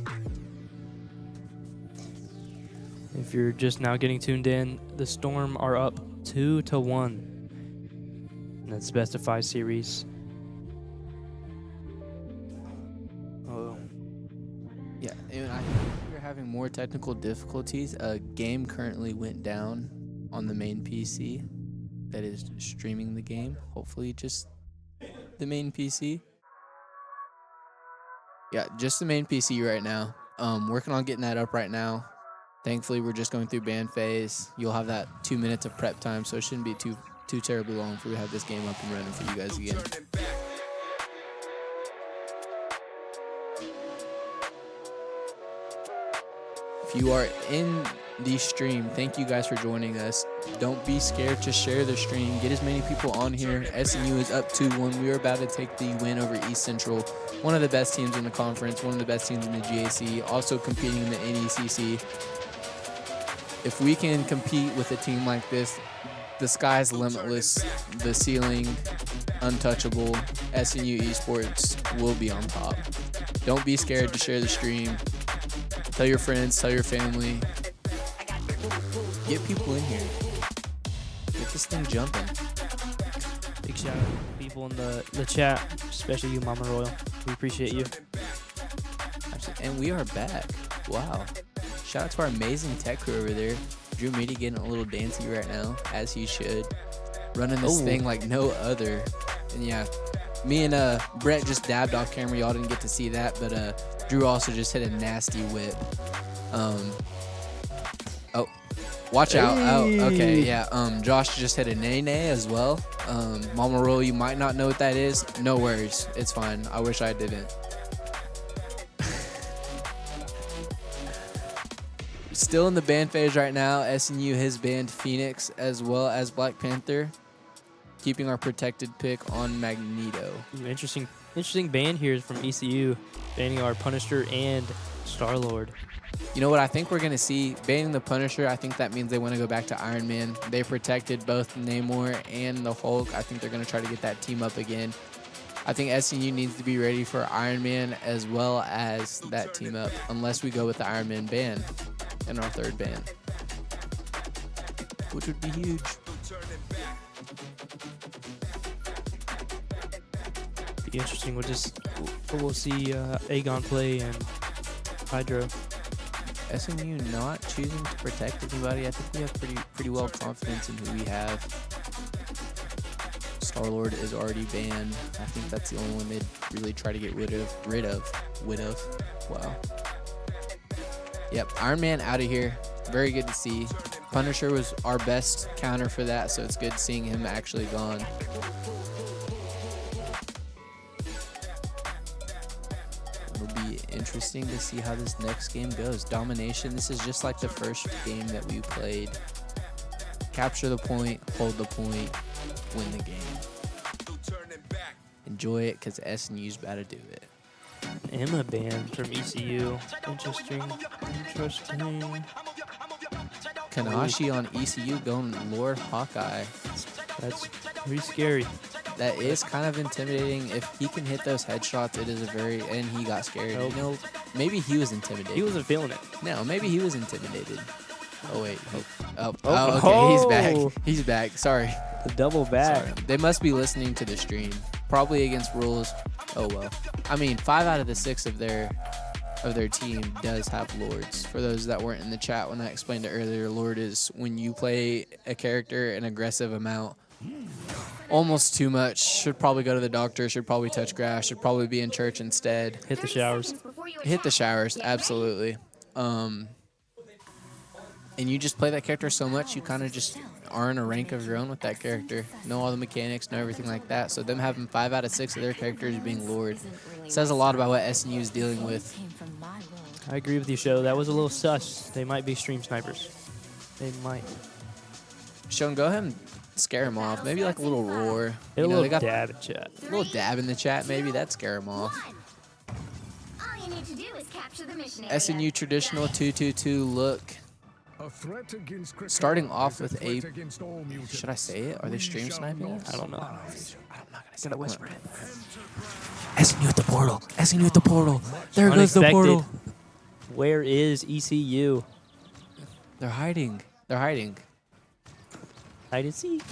If you're just now getting tuned in, the Storm are up 2-1. And that's best of 5 series.
Yeah, and I think we're having more technical difficulties. A game currently went down on the main PC that is streaming the game. Hopefully just the main PC. Yeah, just the main PC right now. Working on getting that up right now. Thankfully, we're just going through ban phase. You'll have that 2 minutes of prep time, so it shouldn't be too terribly long before we have this game up and running for you guys again. If you are in the stream, thank you guys for joining us. Don't be scared to share the stream. Get as many people on here. SNU is up 2-1. We are about to take the win over East Central, one of the best teams in the conference, one of the best teams in the GAC, also competing in the NECC. If we can compete with a team like this, the sky's limitless, the ceiling untouchable. SNU Esports will be on top. Don't be scared to share the stream. Tell your friends, tell your family. Get people in here. Get this thing jumping.
Big shout out to people in the chat, especially you, Mama Royal. We appreciate you.
And we are back. Wow. Shout out to our amazing tech crew over there. Drew Meaty getting a little dancey right now, as he should. Running this thing like no other. And yeah, me and Brett just dabbed off camera. Y'all didn't get to see that, but Drew also just hit a nasty whip. Oh, watch out. Oh, okay, yeah. Josh just hit a nay-nay as well. Mama Roll, you might not know what that is. No worries. It's fine. I wish I didn't. Still in the ban phase right now. SNU has banned Phoenix as well as Black Panther, keeping our protected pick on Magneto.
Interesting ban here is from ECU, banning our Punisher and Star-Lord.
You know what I think we're going to see? Banning the Punisher, I think that means they want to go back to Iron Man. They protected both Namor and the Hulk. I think they're going to try to get that team up again. I think SNU needs to be ready for Iron Man as well as that team up, unless we go with the Iron Man ban in our third ban, which would be huge.
Be interesting. We'll see Aegon play and Hydro.
SNU not choosing to protect anybody. I think we have pretty well confidence in who we have. Star-Lord is already banned. I think that's the only one they'd really try to get rid of. Wow. Yep, Iron Man out of here. Very good to see. Punisher was our best counter for that, so it's good seeing him actually gone. It'll be interesting to see how this next game goes. Domination, this is just like the first game that we played. Capture the point, hold the point, win the game. Enjoy it, because SNU's about to do it.
Emma banned from ECU. Interesting.
Kanashi on ECU going Lord Hawkeye.
That's pretty scary.
That is kind of intimidating. If he can hit those headshots, it is and he got scared.
Nope.
You know, maybe he was intimidated.
He wasn't feeling it.
No, maybe he was intimidated. Oh, wait. Okay, he's back. He's back. Sorry.
The double back.
Sorry. They must be listening to the stream. Probably against rules. Oh, well. I mean, 5 out of the 6 of their team does have Lords. For those that weren't in the chat when I explained it earlier, Lord is when you play a character an aggressive amount, almost too much. Should probably go to the doctor, should probably touch grass, should probably be in church instead.
Hit the showers.
Hit the showers, absolutely. And you just play that character so much, you kind of just are in a rank of your own with that character. Know all the mechanics, know everything like that. So them having 5 out of 6 of their characters being Lord says a lot about what SNU is dealing with.
I agree with you, Show. That was a little sus. They might be stream snipers. They might.
Sean, go ahead and scare them off. Maybe like a little roar.
A little dab in chat.
A little dab in the chat, maybe. That'd scare them off. SNU traditional 2-2-2 look. Starting off with a... Should I say it? Are they stream sniping us?
I don't know.
I'm not going to say it. Whisper it. SNU at the portal. SNU at the portal. There goes the portal.
Where is ECU?
They're hiding. They're hiding.
Hide and seek.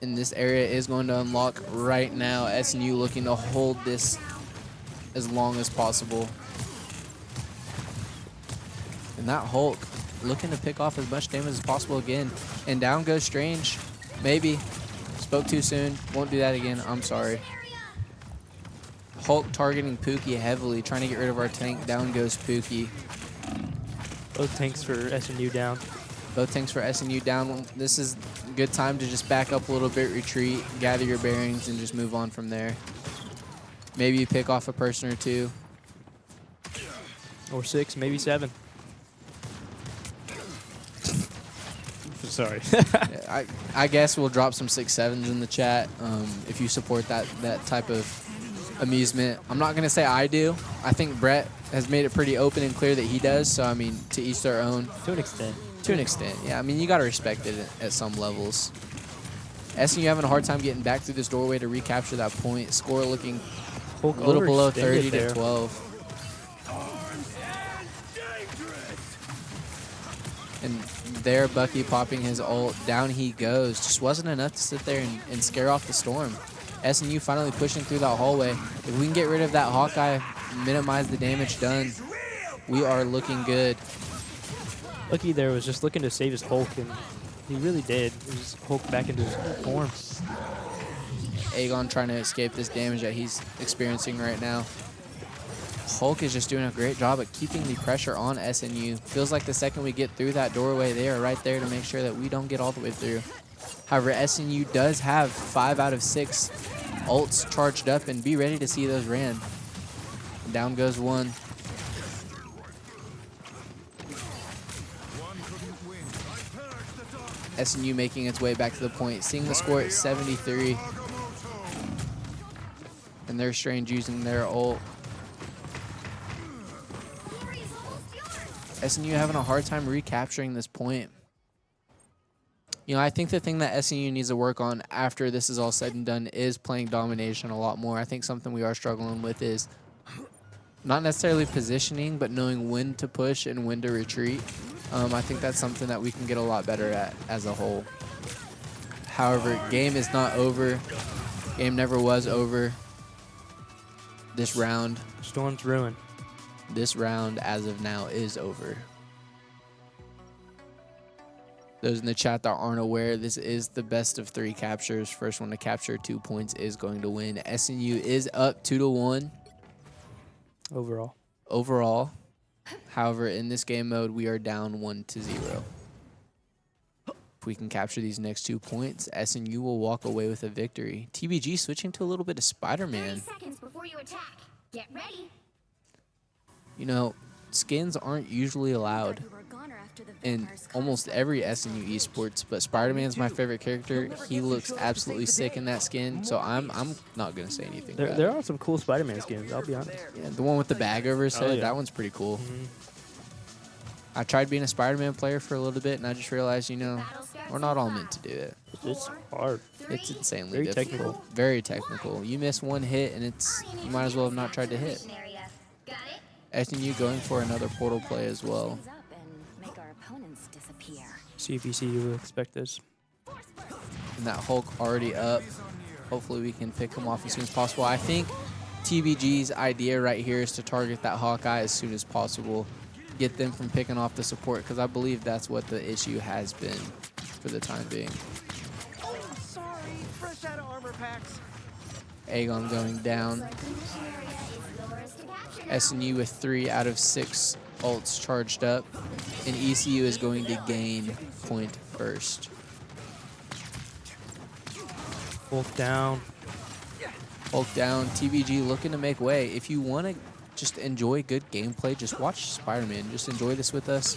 And this area is going to unlock right now. SNU looking to hold this as long as possible. And that Hulk looking to pick off as much damage as possible again. And down goes Strange. Maybe. Spoke too soon. Won't do that again. I'm sorry. Hulk targeting Pookie heavily, trying to get rid of our tank. Down goes Pookie.
Both tanks for SNU down.
Both tanks for SNU down. This is a good time to just back up a little bit, retreat, gather your bearings, and just move on from there. Maybe you pick off a person or two.
Or 6, maybe 7. Sorry.
Yeah, I guess we'll drop some 6-7s in the chat if you support that type of amusement. I'm not going to say I do. I think Brett has made it pretty open and clear that he does. So, I mean, to each their own.
To an extent.
To an extent, yeah. I mean, you got to respect it at some levels. SNU having a hard time getting back through this doorway to recapture that point. Score looking a little below 30 to 12. And there, Bucky popping his ult. Down he goes. Just wasn't enough to sit there and scare off the storm. SNU finally pushing through that hallway. If we can get rid of that Hawkeye, minimize the damage done, we are looking good.
Lucky there was just looking to save his Hulk, and he really did. He just Hulk back into his form.
Aegon trying to escape this damage that he's experiencing right now. Hulk is just doing a great job at keeping the pressure on SNU. Feels like the second we get through that doorway, they are right there to make sure that we don't get all the way through. However, SNU does have 5 out of 6 ults charged up, and be ready to see those ran. Down goes one. SNU making its way back to the point, seeing the score at 73. And they're Strange using their ult. SNU having a hard time recapturing this point. You know, I think the thing that SNU needs to work on after this is all said and done is playing domination a lot more. I think something we are struggling with is not necessarily positioning, but knowing when to push and when to retreat. I think that's something that we can get a lot better at as a whole. However, game is not over. Game never was over. This round.
Storm's ruined.
This round, as of now, is over. Those in the chat that aren't aware, this is the best of 3 captures. First one to capture 2 points is going to win. SNU is up 2-1. Overall. However, in this game mode, we are down 1-0. If we can capture these next 2 points, SNU will walk away with a victory. TBG switching to a little bit of Spider-Man.
30 seconds before you attack. Get ready.
You know, skins aren't usually allowed in almost every SNU esports, but Spider-Man's my favorite character. He looks absolutely sick in that skin, so I'm not gonna say anything.
There are some cool Spider-Man skins, I'll be honest.
Yeah, the one with the bag over his head, that one's pretty cool. I tried being a Spider-Man player for a little bit, and I just realized, you know, we're not all meant to do it.
It's hard.
It's insanely
Very
difficult.
technical.
Very technical. You miss one hit, and you might as well have not tried to hit. SNU going for another portal play as well.
CVC will expect this.
And that Hulk already up. Hopefully we can pick him off as soon as possible. I think TBG's idea right here is to target that Hawkeye as soon as possible. Get them from picking off the support, because I believe that's what the issue has been for the time being.
Oh, sorry. Fresh out of armor packs.
Aegon going down. SNU with 3 out of 6 ults charged up. And ECU is going to gain point first.
Hulk down.
Hulk down. TBG looking to make way. If you want to just enjoy good gameplay, just watch Spider-Man. Just enjoy this with us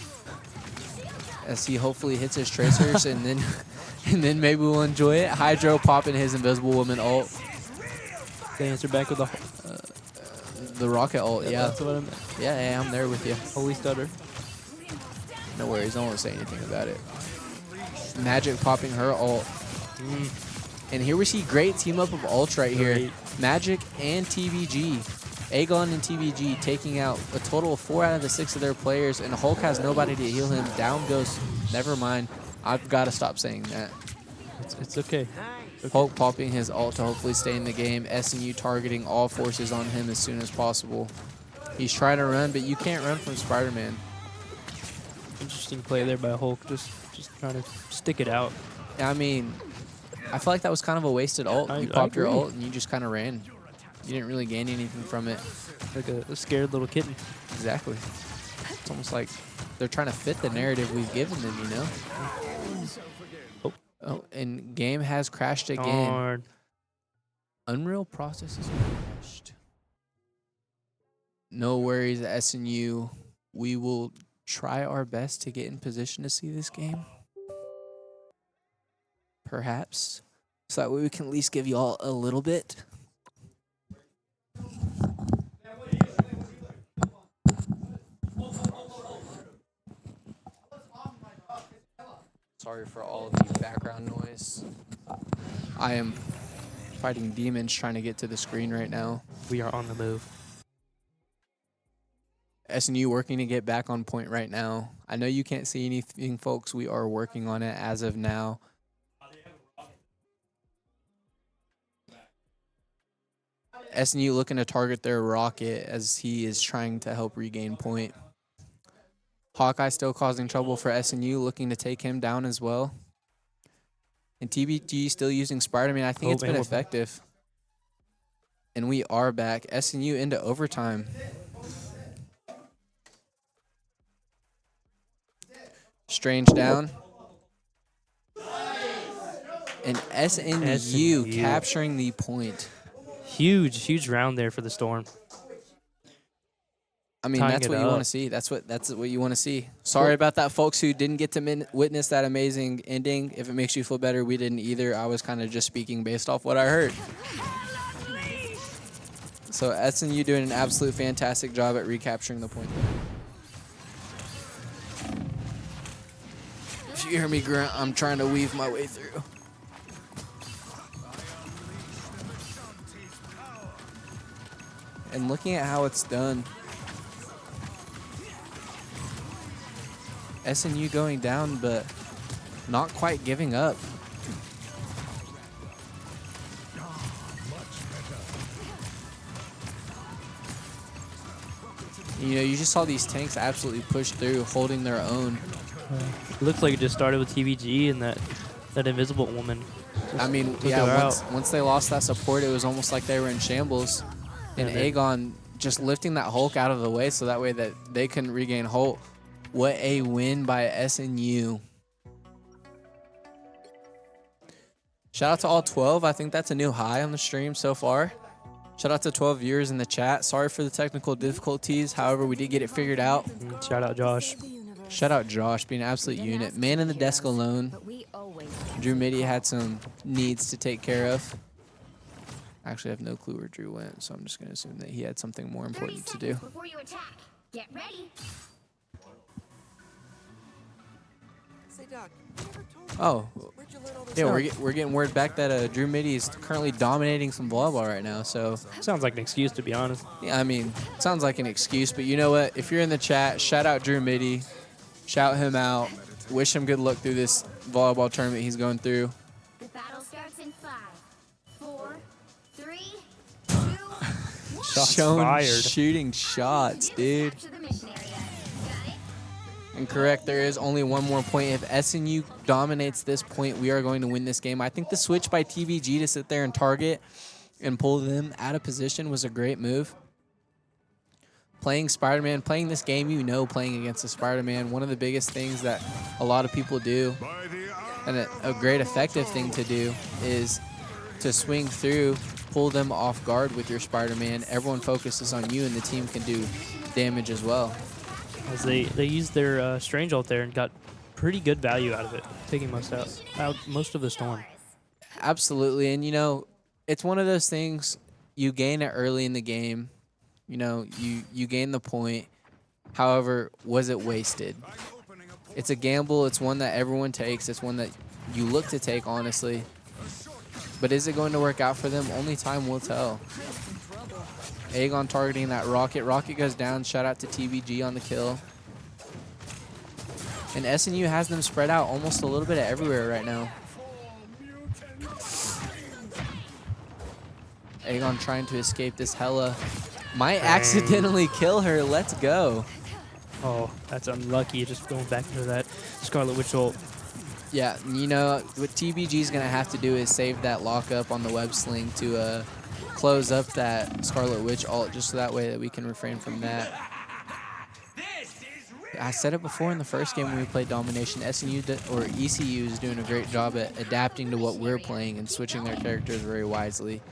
as he hopefully hits his tracers, and then maybe we'll enjoy it. Hydro popping his Invisible Woman ult.
They answer back with
the rocket ult. Yeah,
that's what I meant.
Yeah, I'm there with you.
Holy stutter.
No worries, I won't say anything about it. Magic popping her ult. And here we see great team up of ults right here. Magic and TBG. Aegon and TBG taking out a total of 4 out of the 6 of their players, and Hulk has nobody to heal him. Down goes, never mind. I've got to stop saying that.
It's okay.
Hulk popping his ult to hopefully stay in the game. SNU targeting all forces on him as soon as possible. He's trying to run, but you can't run from Spider-Man.
Interesting play there by Hulk, just trying to stick it out.
I mean, I feel like that was kind of a wasted ult. You popped your ult and you just kind of ran. You didn't really gain anything from it.
Like a scared little kitten.
Exactly. It's almost like they're trying to fit the narrative we've given them, you know? Oh, and game has crashed again.
Darn.
Unreal processes crashed. No worries, SNU. We will try our best to get in position to see this game. Perhaps. So that way we can at least give you all a little bit. Sorry for all of the background noise. I am fighting demons trying to get to the screen right now.
We are on the move.
SNU working to get back on point right now. I know you can't see anything, folks. We are working on it as of now. SNU looking to target their rocket as he is trying to help regain point. Hawkeye still causing trouble for SNU, looking to take him down as well. And TBG still using Spider-Man. I think it's been effective. And we are back. SNU into overtime. Strange down. And SNU capturing the point.
Huge round there for the Storm.
I mean, that's what you want to see. That's what you want to see. Sorry about that, folks who didn't get to witness that amazing ending. If it makes you feel better, we didn't either. I was kind of just speaking based off what I heard. So SNU doing an absolute fantastic job at recapturing the point. If you hear me grunt, I'm trying to weave my way through. And looking at how it's done, SNU going down, but not quite giving up. You know, you just saw these tanks absolutely push through, holding their own.
It looks like it just started with TBG and that invisible woman.
I mean, yeah, once they lost that support, it was almost like they were in shambles. And Aegon just lifting that Hulk out of the way so that way that they couldn't regain Hulk. What a win by SNU. Shout out to all 12. I think that's a new high on the stream so far. Shout out to 12 viewers in the chat. Sorry for the technical difficulties. However, we did get it figured out.
Shout out Josh.
Shout out Josh, being an absolute unit. Man in the desk alone. Drew Mitty had some needs to take care of. Actually, I have no clue where Drew went, so I'm just going to assume that he had something more important to do.
Before you attack, get ready. Say, Doc,
oh, yeah, we're getting word back that Drew Mitty is currently dominating some volleyball right now. So
sounds like an excuse, to be honest.
Yeah, I mean, sounds like an excuse, but you know what? If you're in the chat, shout out Drew Mitty, shout him out, wish him good luck through this volleyball tournament he's going through.
The battle starts in 5, 4, 3, 2,
Shots fired.
Shooting shots, dude. And correct, there is only one more point. If SNU dominates this point, we are going to win this game. I think the switch by TBG to sit there and target and pull them out of position was a great move. Playing Spider-Man, playing this game, you know, playing against a Spider-Man, one of the biggest things that a lot of people do, and a great effective thing to do, is to swing through, pull them off guard with your Spider-Man. Everyone focuses on you, and the team can do damage as well.
As they used their Strange ult there and got pretty good value out of it, taking most of the Storm.
Absolutely, and you know, it's one of those things, you gain it early in the game. You know, you gain the point. However, was it wasted? It's a gamble. It's one that everyone takes. It's one that you look to take, honestly. But is it going to work out for them? Only time will tell. Aegon targeting that Rocket. Rocket goes down. Shout out to TBG on the kill. And SNU has them spread out almost a little bit of everywhere right now. Aegon trying to escape this Hela. Might accidentally kill her. Let's go.
Oh, that's unlucky. Just going back into that Scarlet Witch ult.
Yeah, you know, what TBG's going to have to do is save that lockup on the web sling to close up that Scarlet Witch ult, just so that way that we can refrain from that. I said it before in the first game when we played Domination. or ECU is doing a great job at adapting to what we're playing and switching their characters very wisely.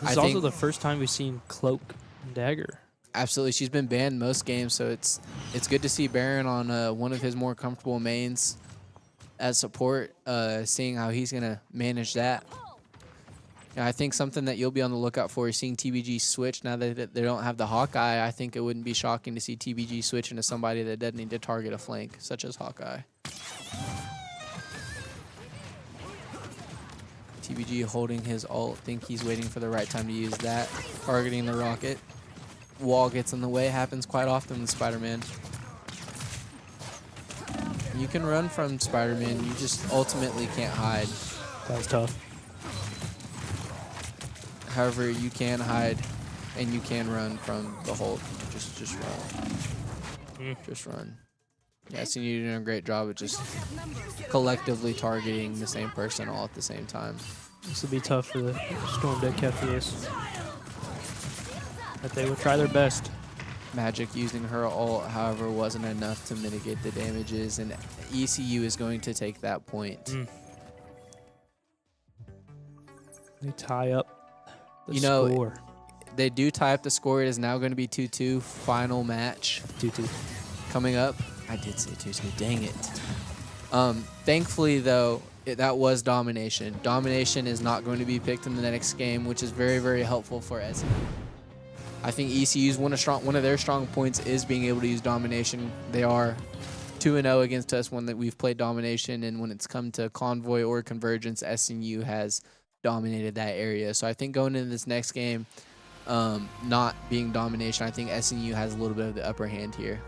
This is also the first time we've seen Cloak and Dagger.
Absolutely, she's been banned most games, so it's good to see Baron on one of his more comfortable mains as support, seeing how he's going to manage that. I think something that you'll be on the lookout for is seeing TBG switch. Now that they don't have the Hawkeye, I think it wouldn't be shocking to see TBG switch into somebody that doesn't need to target a flank, such as Hawkeye. TBG holding his ult, think he's waiting for the right time to use that. Targeting the rocket. Wall gets in the way, happens quite often with Spider-Man. You can run from Spider-Man, you just ultimately can't hide.
That was tough.
However, you can hide and you can run from the Hulk. Just run. Just run. Yeah, I seen you doing a great job of just collectively targeting the same person all at the same time.
This will be tough for the Storm Deck after this. But they will try their best.
Magic using her ult, however, wasn't enough to mitigate the damages, and ECU is going to take that point.
They tie up the
score.
score.
They do tie up the score. It is now going to be 2-2. Final match.
2-2.
Coming up. I did say 2-2. Dang it. Thankfully, though, that was Domination. Domination is not going to be picked in the next game, which is very, very helpful for SE. I think ECU's one of their strong points is being able to use Domination. They are 2-0 against us when we've played Domination, and when it's come to Convoy or Convergence, SNU has dominated that area. So I think going into this next game, not being Domination, I think SNU has a little bit of the upper hand here.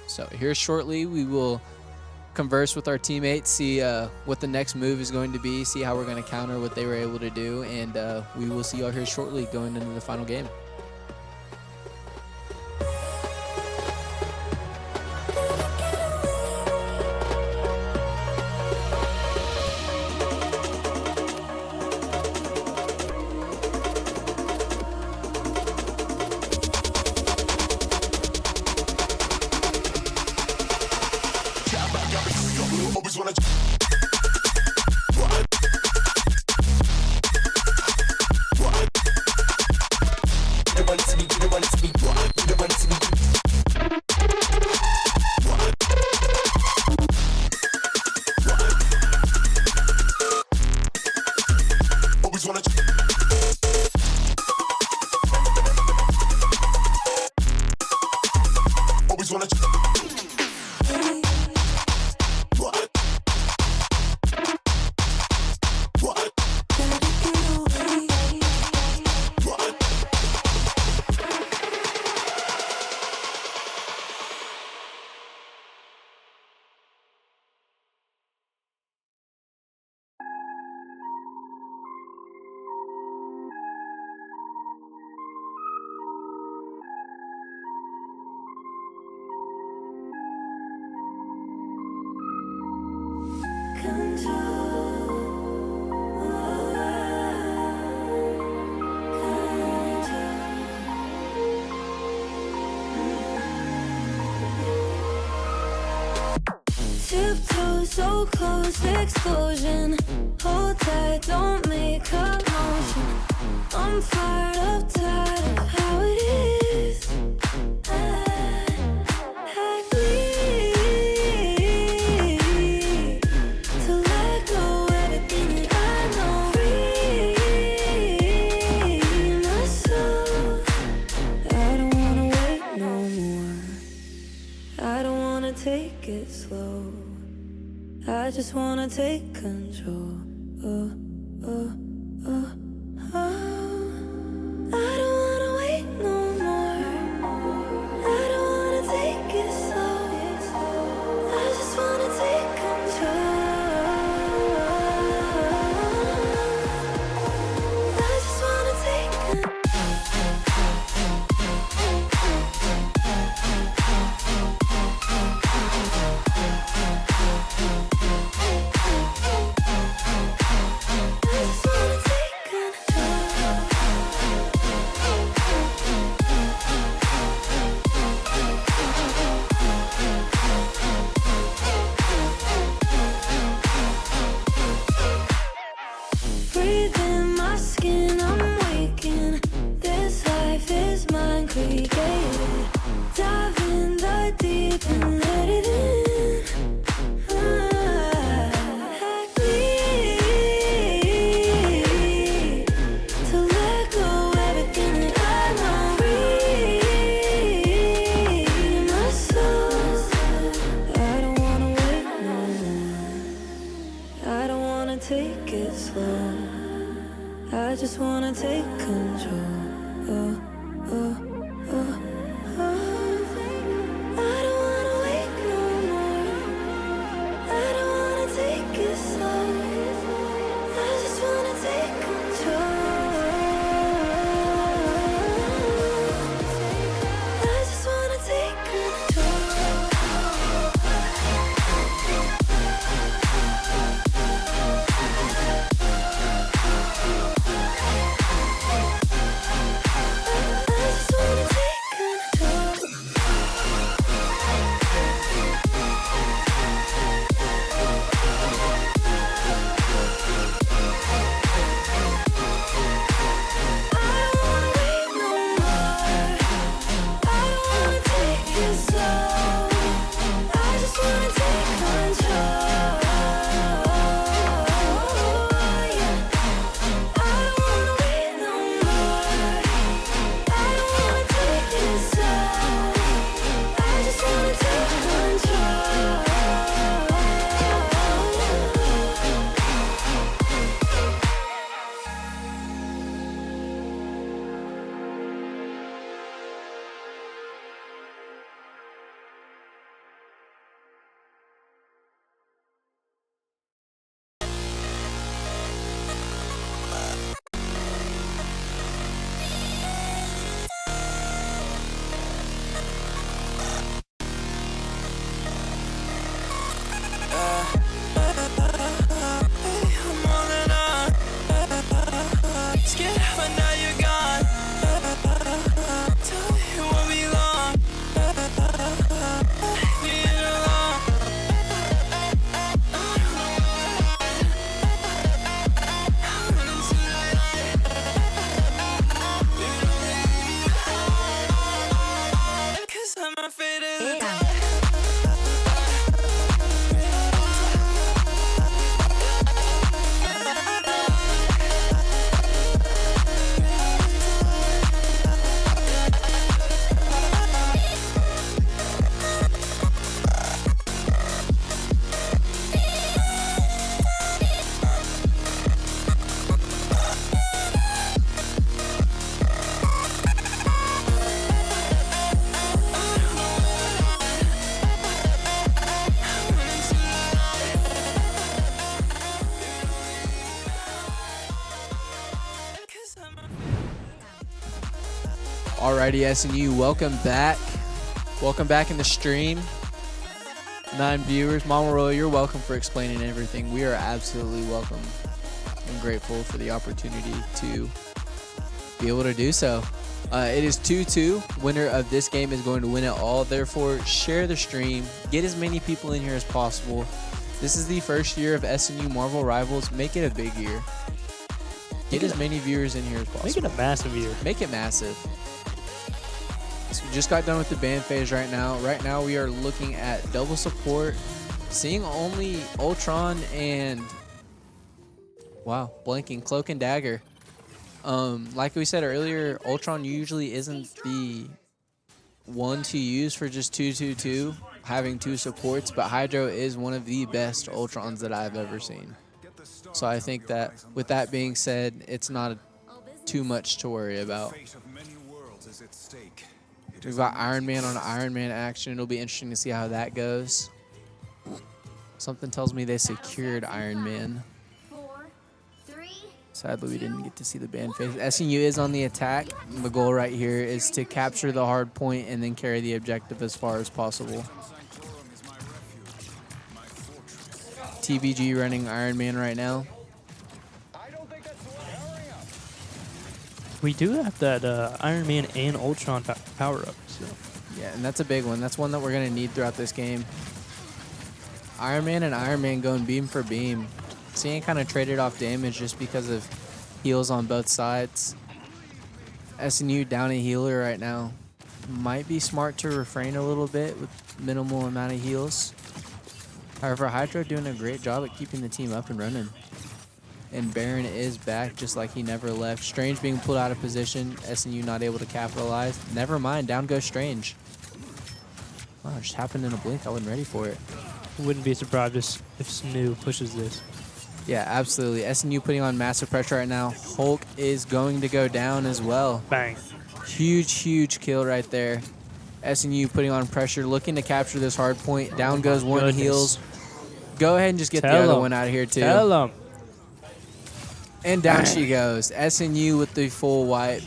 So here shortly, we will converse with our teammates, see what the next move is going to be, see how we're going to counter what they were able to do, and we will see y'all here shortly going into the final game.
Tiptoe so close, explosion. Hold tight, don't make a motion. I'm fired up, tired of how it is. I need to let go everything that I know. Free my soul. I don't wanna wait no more. I don't wanna take it slow. I just wanna take control. I don't wanna wait no more. I don't wanna take it slow. I just wanna take control. I just wanna take control. can let it in. To let go everything that I know. Read my soul. I don't wanna wait no more. I don't wanna take it slow. I just wanna take control. Oh, oh, oh, oh. I don't wanna wait no more. I don't wanna take it slow. I just wanna take control. I just wanna take control.
Alrighty, SNU, welcome back. Welcome back in the stream. 9 viewers. Mama Royal, you're welcome for explaining everything. We are absolutely welcome and grateful for the opportunity to be able to do so. It is 2-2. Winner of this game is going to win it all. Therefore, share the stream. Get as many people in here as possible. This is the first year of SNU Marvel Rivals. Make it a big year. Get as many viewers in here as possible.
Make it a massive year.
Make it massive. So we just got done with the ban phase right now. Right now we are looking at double support. Seeing only Ultron and... Wow, blanking. Cloak and Dagger. Like we said earlier, Ultron usually isn't the one to use for just 2-2-2, having 2 supports, but Hydro is one of the best Ultrons that I've ever seen. So I think that with that being said, it's not too much to worry about. We've got Iron Man on Iron Man action. It'll be interesting to see how that goes. Something tells me they secured Iron Man. Sadly, we didn't get to see the ban phase. SNU is on the attack. The goal right here is to capture the hard point and then carry the objective as far as possible. TBG running Iron Man right now.
We do have that Iron Man and Ultron power-up. So.
Yeah, and that's a big one. That's one that we're going to need throughout this game. Iron Man and Iron Man going beam for beam. Seeing kind of traded off damage just because of heals on both sides. SNU down a healer right now. might be smart to refrain a little bit with minimal amount of heals. However, Hydro doing a great job at keeping the team up and running. And Baron is back just like he never left. Strange being pulled out of position. SNU not able to capitalize. Never mind. Down goes Strange. Wow, it just happened in a blink. I wasn't ready for it.
Wouldn't be surprised if SNU pushes this.
Yeah, absolutely. SNU putting on massive pressure right now. Hulk is going to go down as well.
Bang.
Huge, huge kill right there. SNU putting on pressure, looking to capture this hard point. Down goes one heals. Go ahead and just get the other one out of here, too.
Tell him.
And down she goes. SNU with the full wipe.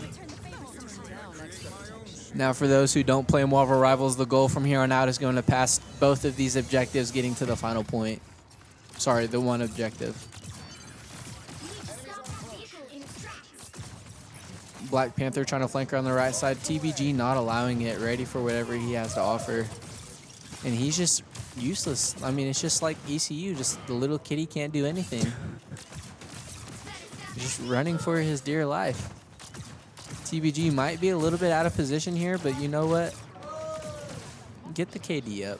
Now, for those who don't play Marvel Rivals, the goal from here on out is going to pass both of these objectives, getting to the final point. Sorry, the one objective. Black Panther trying to flank her on the right side. TBG not allowing it, ready for whatever he has to offer. And he's just useless. I mean, it's just like ECU, just the little kitty can't do anything. Just running for his dear life. TBG might be a little bit out of position here, but you know what? Get the KD up.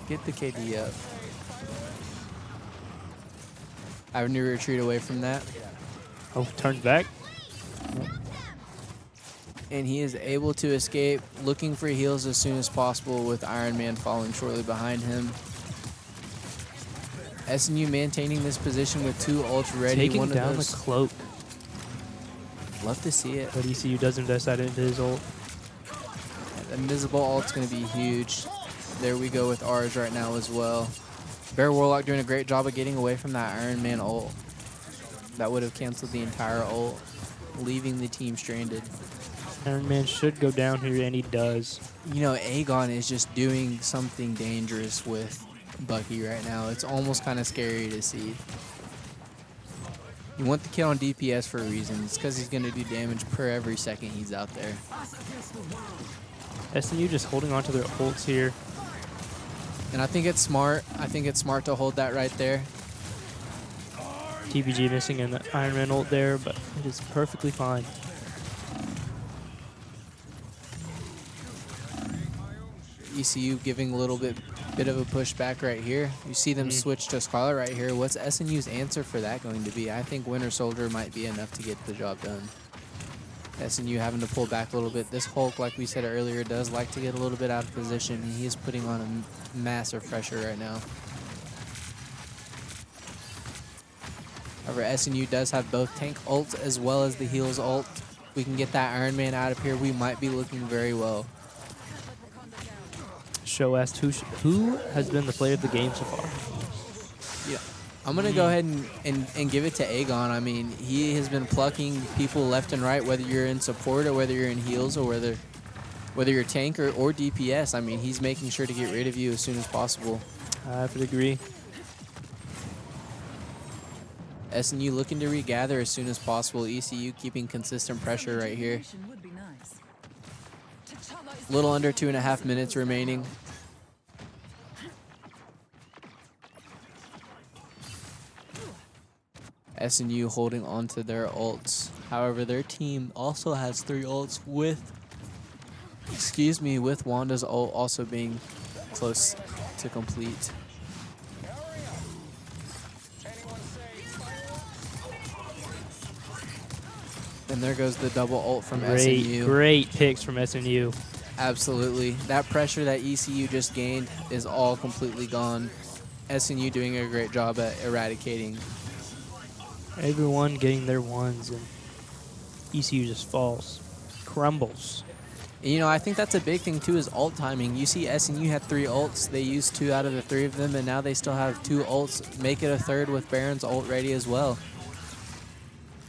Get the KD up. Having to retreat away from that.
Oh, turns back.
And he is able to escape, looking for heals as soon as possible with Iron Man following shortly behind him. SNU maintaining this position with 2 ults ready.
Taking down the cloak.
Love to see it.
But ECU does invest that into his ult.
The invisible ult's going to be huge. There we go with ours right now as well. Bear Warlock doing a great job of getting away from that Iron Man ult. That would have canceled the entire ult, leaving the team stranded.
Iron Man should go down here, and he does.
You know, Aegon is just doing something dangerous with Bucky right now. It's almost kind of scary to see. You want the kill on DPS for a reason. It's because he's going to do damage per every second he's out there.
SNU just holding on to their ults here.
And I think it's smart. I think it's smart to hold that right there.
TBG missing an Iron Man ult there, but it is perfectly fine.
ECU giving a little bit of a pushback right here. You see them switch to Scarlet right here. What's SNU's answer for that going to be? I think Winter Soldier might be enough to get the job done. SNU having to pull back a little bit. This Hulk, like we said earlier, does like to get a little bit out of position. He is putting on a massive pressure right now. However, SNU does have both tank ults as well as the heals ult. We can get that Iron Man out of here. We might be looking very well.
Show asked who has been the player of the game so far.
Yeah, I'm gonna go ahead and give it to Aegon. I mean, he has been plucking people left and right, whether you're in support or whether you're in heals or whether you're tank or DPS. I mean, he's making sure to get rid of you as soon as possible.
I have to agree.
SNU looking to regather as soon as possible. ECU keeping consistent pressure right here. Little under 2.5 minutes remaining. SNU holding on to their ults. However, their team also has 3 ults with Wanda's ult also being close to complete. And there goes the double ult from SNU.
Great picks from SNU.
Absolutely. That pressure that ECU just gained is all completely gone. SNU doing a great job at eradicating.
Everyone getting their ones, and ECU just falls, crumbles.
And, you know, I think that's a big thing, too, is ult timing. You see SNU had 3 ults. They used 2 out of the 3 of them, and now they still have 2 ults. Make it a third with Baron's ult ready as well.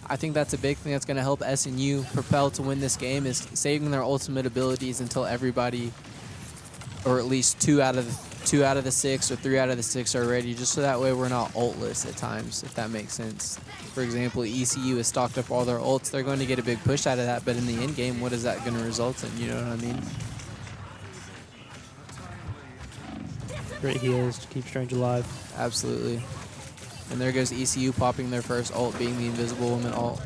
I think that's a big thing that's going to help SNU propel to win this game, is saving their ultimate abilities until everybody, or at least 2 out of the 6 or 3 out of the 6 are ready, just so that way we're not ultless at times, if that makes sense. For example, ECU has stocked up all their ults. They're going to get a big push out of that, but in the end game, what is that going to result in? You know what I mean?
Great heals to keep Strange alive.
Absolutely. And there goes ECU popping their first ult, being the Invisible Woman ult.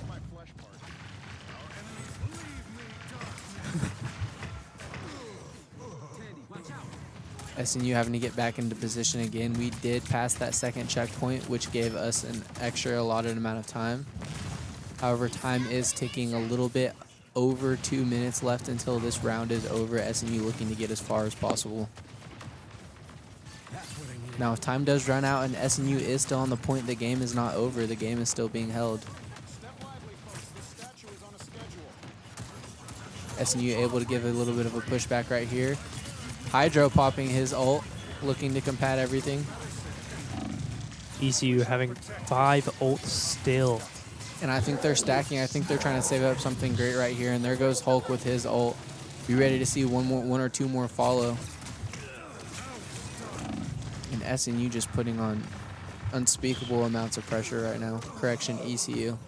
SNU having to get back into position again. We did pass that second checkpoint, which gave us an extra allotted amount of time. However, time is ticking a little bit over 2 minutes left until this round is over. SNU looking to get as far as possible. Now, if time does run out and SNU is still on the point, the game is not over. The game is still being held. SNU able to give a little bit of a pushback right here. Hydro popping his ult, looking to combat everything.
ECU having 5 ults still.
And I think they're stacking. I think they're trying to save up something great right here. And there goes Hulk with his ult. Be ready to see one or two more follow. And SNU just putting on unspeakable amounts of pressure right now. Correction, ECU.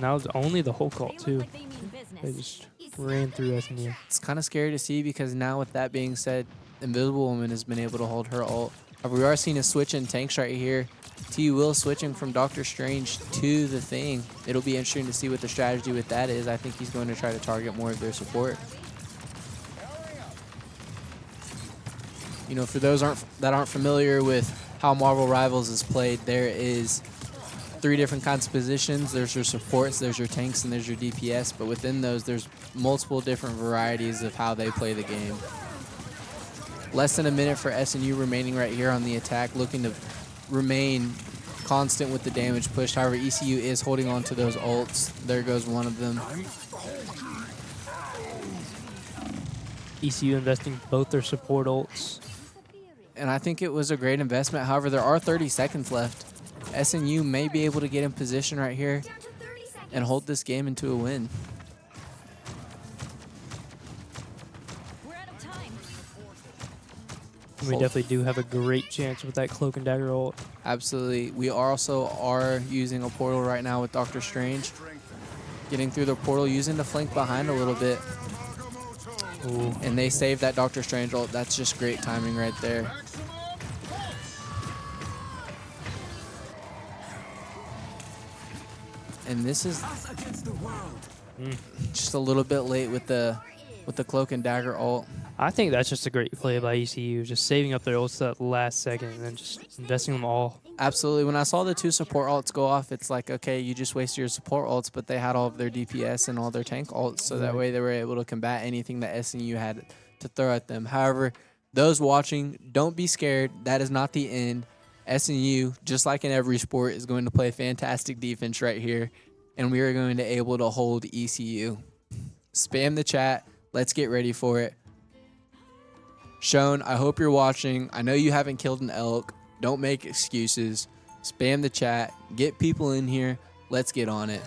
Now it's only the Hulk ult too. They just ran through SNU.
It's kind of scary to see because now with that being said, Invisible Woman has been able to hold her ult. We are seeing a switch in tanks right here. T Will switching from Doctor Strange to the Thing. It'll be interesting to see what the strategy with that is. I think he's going to try to target more of their support. You know, for those that aren't familiar with how Marvel Rivals is played, there is 3 different kinds of positions. There's your supports, there's your tanks, and there's your DPS. But within those, there's multiple different varieties of how they play the game. Less than a minute for SNU remaining right here on the attack, looking to remain constant with the damage pushed. However, ECU is holding on to those ults. There goes one of them.
ECU investing both their support ults.
And I think it was a great investment. However, there are 30 seconds left. SNU may be able to get in position right here and hold this game into a win.
We definitely do have a great chance with that Cloak and Dagger ult.
Absolutely. We also are using a portal right now with Doctor Strange. Getting through the portal, using the flank behind a little bit.
Ooh.
And they saved that Doctor Strange ult. That's just great timing right there. And this is just a little bit late with the Cloak and Dagger ult.
I think that's just a great play by ECU, just saving up their ults at the last second and then just investing them all.
Absolutely. When I saw the 2 support ults go off, it's like, okay, you just wasted your support ults, but they had all of their DPS and all their tank ults, so that way they were able to combat anything that SNU had to throw at them. However, those watching, don't be scared. That is not the end. SNU, just like in every sport, is going to play fantastic defense right here, and we are going to be able to hold ECU. Spam the chat. Let's get ready for it. Sean, I hope you're watching. I know you haven't killed an elk. Don't make excuses. Spam the chat. Get people in here. Let's get on it.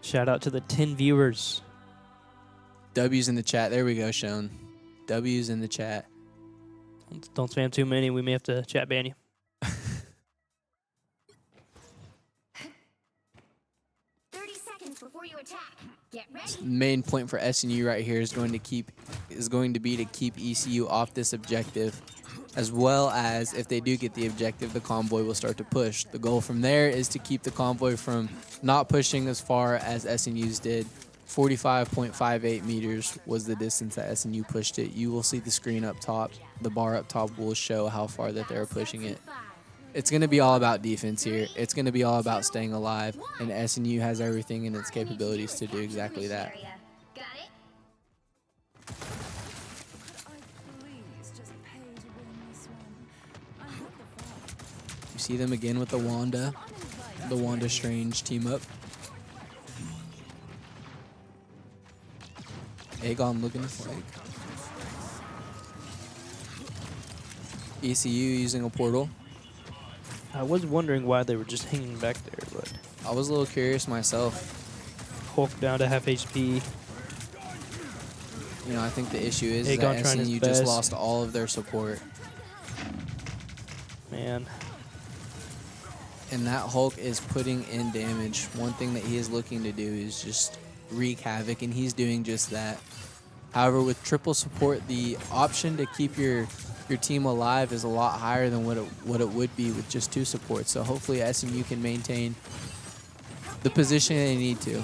Shout out to the 10 viewers.
W's in the chat. There we go, Sean. W's in the chat.
Don't spam too many. We may have to chat ban you.
30 seconds before you attack. Get ready.
Main point for SNU right here is going to be to keep ECU off this objective, as well as if they do get the objective, the convoy will start to push. The goal from there is to keep the convoy from not pushing as far as SNU's did. 45.58 meters was the distance that SNU pushed it. You will see the screen up top. The bar up top will show how far that they're pushing it. It's going to be all about defense here. It's going to be all about staying alive, and SNU has everything in its capabilities to do exactly that. You see them again with the Wanda Strange team up. Aegon looking to flank. ECU using a portal.
I was wondering why they were just hanging back there, but
I was a little curious myself.
Hulk down to half HP.
You know, I think the issue is
Aegon
that
trying his
SNU just
best.
lost all of their support.
Man.
And that Hulk is putting in damage. One thing that he is looking to do is just wreak havoc, and he's doing just that. However, with triple support, the option to keep your team alive is a lot higher than what it would be with just 2 supports. So hopefully SMU can maintain the position they need to.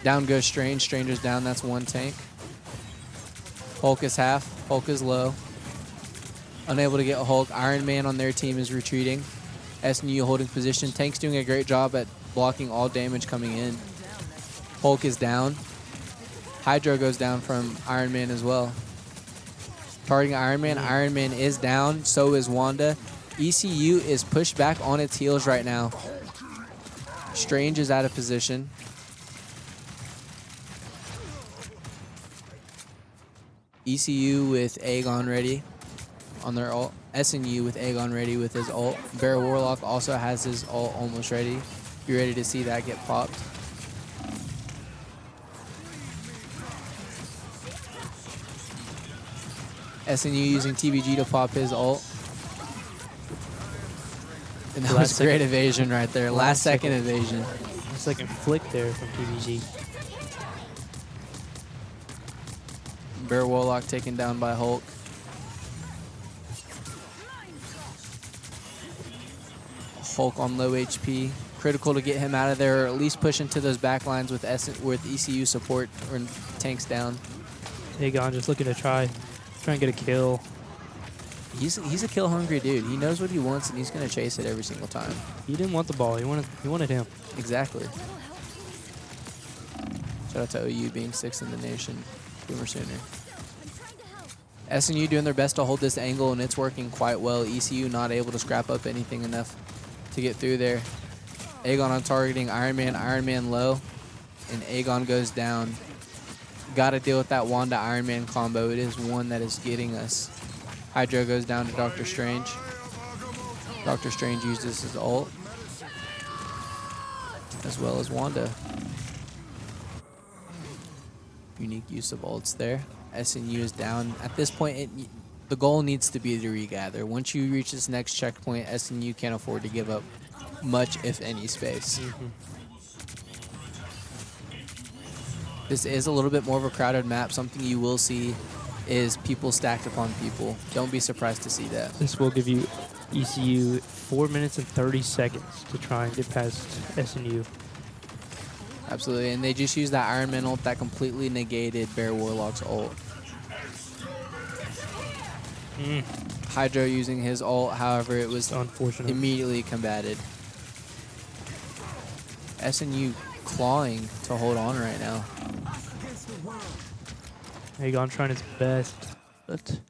Down goes Strange. Stranger's down. That's one tank. Hulk is half. Hulk is low. Unable to get Hulk. Iron Man on their team is retreating. SNU holding position. Tank's doing a great job at blocking all damage coming in. Hulk is down. Hydro goes down from Iron Man as well. Targeting Iron Man. Iron Man is down. So is Wanda. ECU is pushed back on its heels right now. Strange is out of position. ECU with Aegon ready on their ult. SNU with Aegon ready with his ult. Bear Warlock also has his ult almost ready. Be ready to see that get popped. SNU using TBG to pop his ult. And that was great evasion right there. Last second evasion.
Second flick there from TBG.
Bear Warlock taken down by Hulk. Hulk on low HP. Critical to get him out of there, or at least push into those back lines with ECU support or tanks down.
Aegon just looking to try and get a kill.
He's a kill hungry dude. He knows what he wants and he's gonna chase it every single time.
He didn't want the ball. He wanted him.
Exactly. Shout out to OU being 6th in the nation. Boomer Sooner. SNU doing their best to hold this angle and it's working quite well. ECU not able to scrap up anything enough to get through there. Aegon on targeting Iron Man low, and Aegon goes down. Got to deal with that Wanda Iron Man combo. It is one that is getting us. Hydro goes down to Doctor Strange. Doctor Strange uses his ult, as well as Wanda. Unique use of ults there. SNU is down. At this point, the goal needs to be to regather. Once you reach this next checkpoint, SNU can't afford to give up much, if any, space. This is a little bit more of a crowded map. Something you will see is people stacked upon people. Don't be surprised to see that.
This will give you ECU 4 minutes and 30 seconds to try and get past SNU.
Absolutely, and they just used that Iron Man ult that completely negated Bear Warlock's ult. Hydro using his ult, however, it was
unfortunate.
Immediately combated. SNU clawing to hold on right now.
Aegon trying his best, but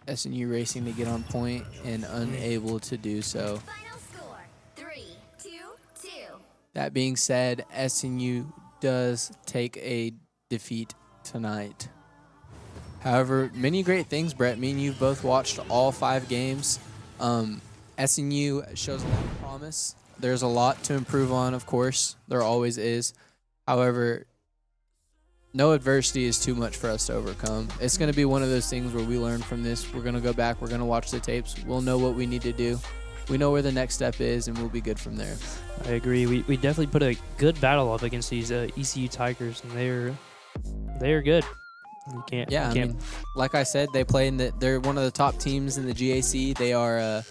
SNU racing to get on point and unable to do so.
Final score 3-2-2.
That being said, SNU does take a defeat tonight. However, many great things, Brett. Me and you both watched all 5 games. SNU shows a lot of promise. There's a lot to improve on, of course. There always is. However, no adversity is too much for us to overcome. It's going to be one of those things where we learn from this. We're going to go back. We're going to watch the tapes. We'll know what we need to do. We know where the next step is, and we'll be good from there.
I agree. We definitely put a good battle up against these ECU Tigers, and they're good. You can't.
Yeah,
you can't.
I mean, like I said, they play in they're one of the top teams in the GAC. They are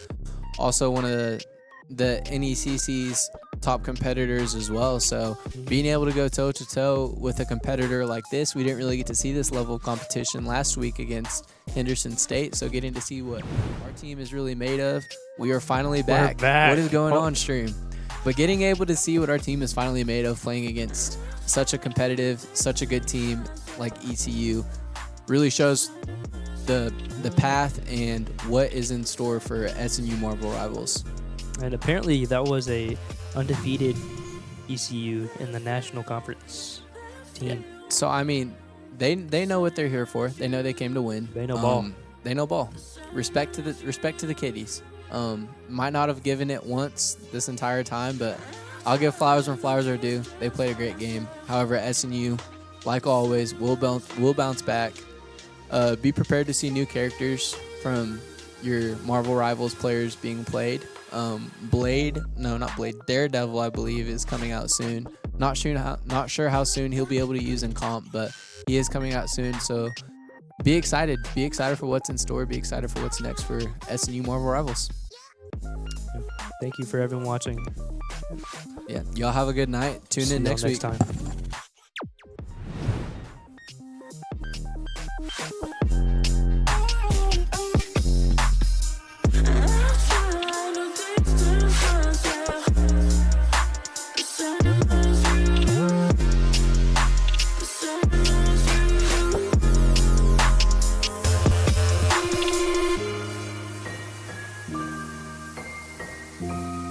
also one of the NECC's top competitors as well. So being able to go toe to toe with a competitor like this, we didn't really get to see this level of competition last week against Henderson State. So getting to see what our team is really made of, we are finally back.
We're back.
What is going on, stream? But getting able to see what our team is finally made of, playing against such a competitive, such a good team like ECU, really shows the path and what is in store for SNU Marvel Rivals.
And apparently that was a undefeated ECU in the national conference team.
Yeah. So I mean, they know what they're here for. They know they came to win.
They know ball.
They know ball. Respect to the kiddies. Might not have given it once this entire time, but I'll give flowers when flowers are due. They played a great game. However, SNU, like always, will bounce back. Be prepared to see new characters from your Marvel Rivals players being played. Daredevil, I believe, is coming out soon. Not sure how soon he'll be able to use in comp, but he is coming out soon. So be excited. Be excited for what's in store. Be excited for what's next for SNU Marvel Rivals.
Thank you for everyone watching.
Yeah, y'all have a good night. Tune
See
in
y'all
next week.
time.
Thank you.